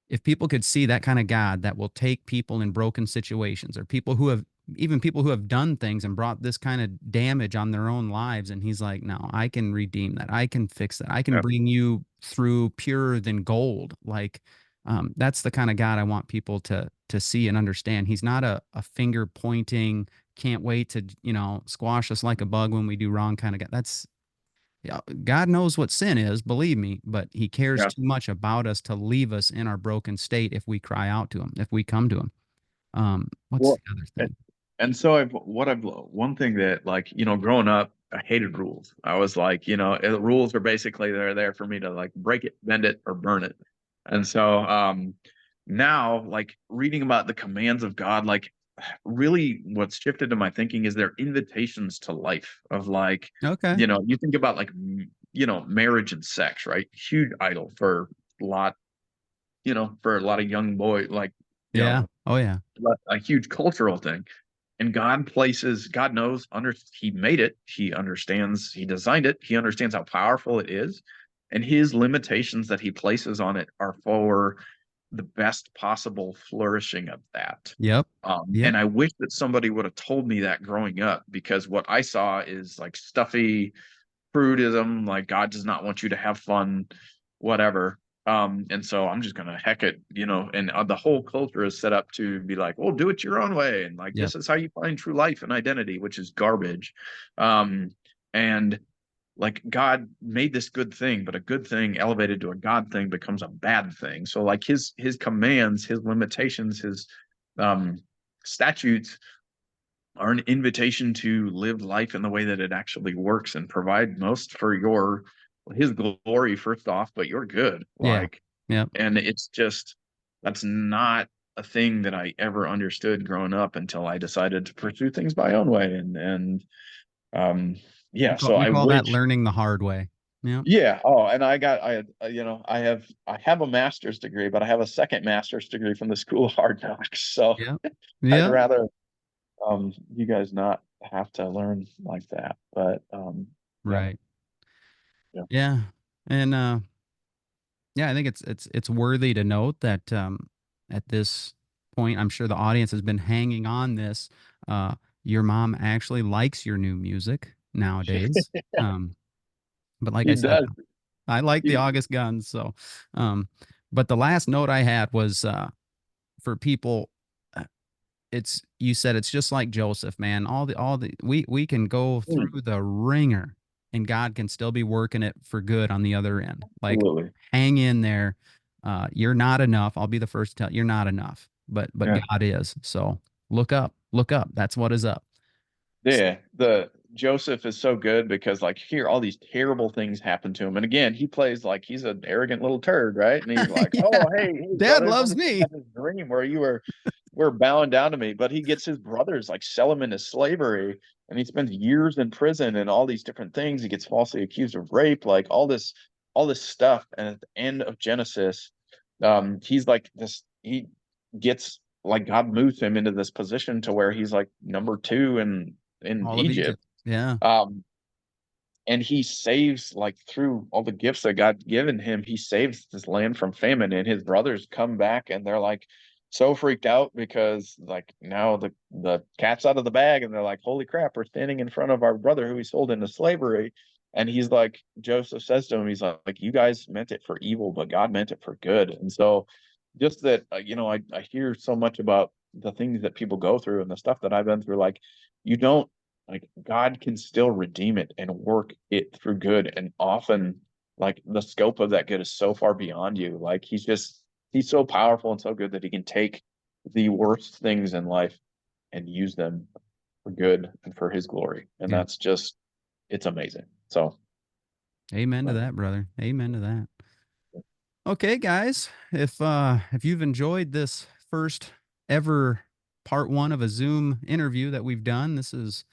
if people could see that kind of God that will take people in broken situations, or people who have done things and brought this kind of damage on their own lives, and he's like, no, I can redeem that, I can fix that, I can Yeah, bring you through purer than gold. Like, that's the kind of God I want people to see and understand. He's not a finger pointing, can't wait to squash us like a bug when we do wrong kind of God. That's, yeah, God knows what sin is, believe me, but He cares yeah. too much about us to leave us in our broken state if we cry out to Him, if we come to Him. What's Well, the other and thing? one thing that, like, growing up, I hated rules. I was like, rules are basically, they're there for me to like break it, bend it, or burn it. And so now, like, reading about the commands of God, like really what's shifted in my thinking is their invitations to life of like, Okay. you think about like, marriage and sex, right? Huge idol for a lot, for a lot of young boys, like, Yeah. Oh yeah. a huge cultural thing. And God knows, he made it. He understands, he designed it. He understands how powerful it is. And his limitations that he places on it are for the best possible flourishing of that. Yep. Yep. And I wish that somebody would have told me that growing up, because what I saw is like stuffy prudeism, like God does not want you to have fun, whatever. And so I'm just gonna heck it, and the whole culture is set up to be like, well, do it your own way, and like Yep. this is how you find true life and identity, which is garbage. And like God made this good thing, but a good thing elevated to a God thing becomes a bad thing. So like his commands, his limitations, his statutes are an invitation to live life in the way that it actually works and provide most for his glory first off, but you're good. Yeah. Like, Yep. and it's just, that's not a thing that I ever understood growing up until I decided to pursue things my own way. Yeah, so We I call that wish. learning the hard way. Yeah. Yeah. Oh, and I have a master's degree, but I have a second master's degree from the School of Hard Knocks. So Yep. I'd Yeah. rather you guys not have to learn like that. But Right. Yeah. Yeah. And yeah, I think it's worthy to note that at this point, I'm sure the audience has been hanging on this. Your mom actually likes your new music nowadays. But like I He said, does. I like the August Guns. So, but the last note I had was for people. You said it's just like Joseph, man. We can go through the ringer and God can still be working it for good on the other end. Like, Absolutely. hang in there. You're not enough. I'll be the first to tell you, you're not enough, but Yeah. God is. So look up. That's what is up. Yeah, the Joseph is so good because like here all these terrible things happen to him, and again he plays like he's an arrogant little turd, right? And he's like, Yeah. "Oh, hey, Dad brothers, loves me. had this dream where were bowing down to me." But he gets his brothers like sell him into slavery, and he spends years in prison and all these different things. He gets falsely accused of rape, like all this stuff. And at the end of Genesis, he's like this. He gets like God moves him into this position to where he's like number two in All of Egypt. Egypt. Yeah. And he saves, like through all the gifts that God given him, he saves this land from famine. And his brothers come back and they're like so freaked out because like now the cat's out of the bag, and they're like, holy crap, we're standing in front of our brother who we sold into slavery. And he's like, Joseph says to him, he's like, you guys meant it for evil, but God meant it for good. And so just that, I hear so much about the things that people go through and the stuff that I've been through. Like, you don't, like, God can still redeem it and work it through good. And often, like, the scope of that good is so far beyond you. Like, he's so powerful and so good that he can take the worst things in life and use them for good and for his glory. And Yeah. that's just, it's amazing. So Amen to that, brother. Amen to that. Okay, guys, if you've enjoyed this first ever part 1 of a Zoom interview that we've done, this is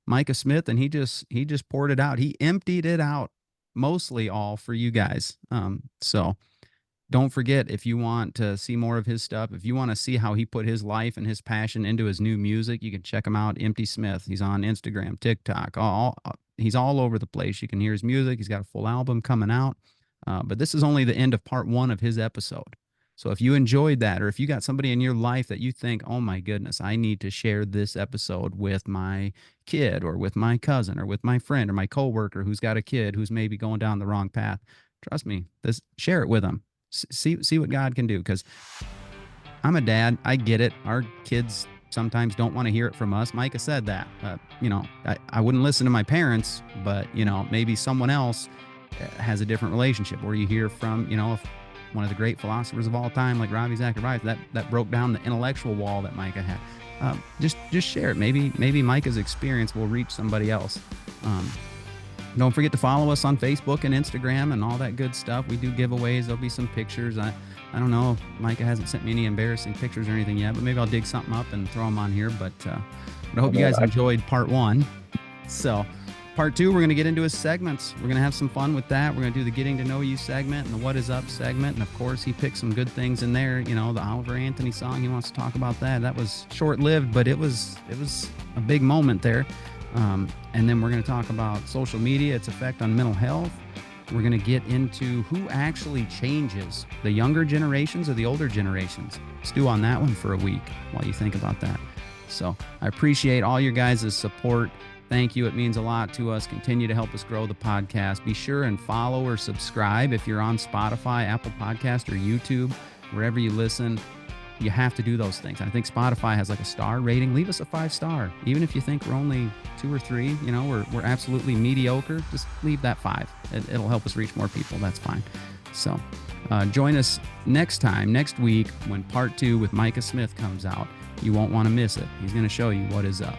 Micah Smith, and he just poured it out. He emptied it out, mostly all for you guys. So don't forget, if you want to see more of his stuff, if you want to see how he put his life and his passion into his new music, you can check him out. Empty Smith. He's on Instagram, TikTok. He's all over the place. You can hear his music. He's got a full album coming out. But this is only the end of part 1 of his episode. So if you enjoyed that, or if you got somebody in your life that you think, oh my goodness, I need to share this episode with my kid or with my cousin or with my friend or my coworker who's got a kid who's maybe going down the wrong path, trust me, share it with them. See what God can do. Because I'm a dad. I get it. Our kids sometimes don't want to hear it from us. Micah said that. I wouldn't listen to my parents, but maybe someone else has a different relationship where you hear from, if one of the great philosophers of all time, like Ravi Zacharias, that broke down the intellectual wall that Micah had. Just share it. Maybe Micah's experience will reach somebody else. Don't forget to follow us on Facebook and Instagram and all that good stuff. We do giveaways. There'll be some pictures. I don't know. Micah hasn't sent me any embarrassing pictures or anything yet, but maybe I'll dig something up and throw them on here. But I hope you guys enjoyed part 1. So part 2, we're going to get into his segments. We're going to have some fun with that. We're going to do the getting to know you segment and the what is up segment. And of course, he picked some good things in there. You know, the Oliver Anthony song, he wants to talk about that. That was short-lived, but it was a big moment there. And then we're going to talk about social media, its effect on mental health. We're going to get into who actually changes, the younger generations or the older generations. Stew on that one for a week while you think about that. So I appreciate all your guys' support. Thank you. It means a lot to us. Continue to help us grow the podcast. Be sure and follow or subscribe if you're on Spotify, Apple Podcast, or YouTube, wherever you listen. You have to do those things. I think Spotify has like a star rating. Leave us a 5-star. Even if you think we're only 2 or 3, you know, we're absolutely mediocre. Just leave that 5. It'll help us reach more people. That's fine. So join us next week, when part 2 with Micah Smith comes out. You won't want to miss it. He's going to show you what is up.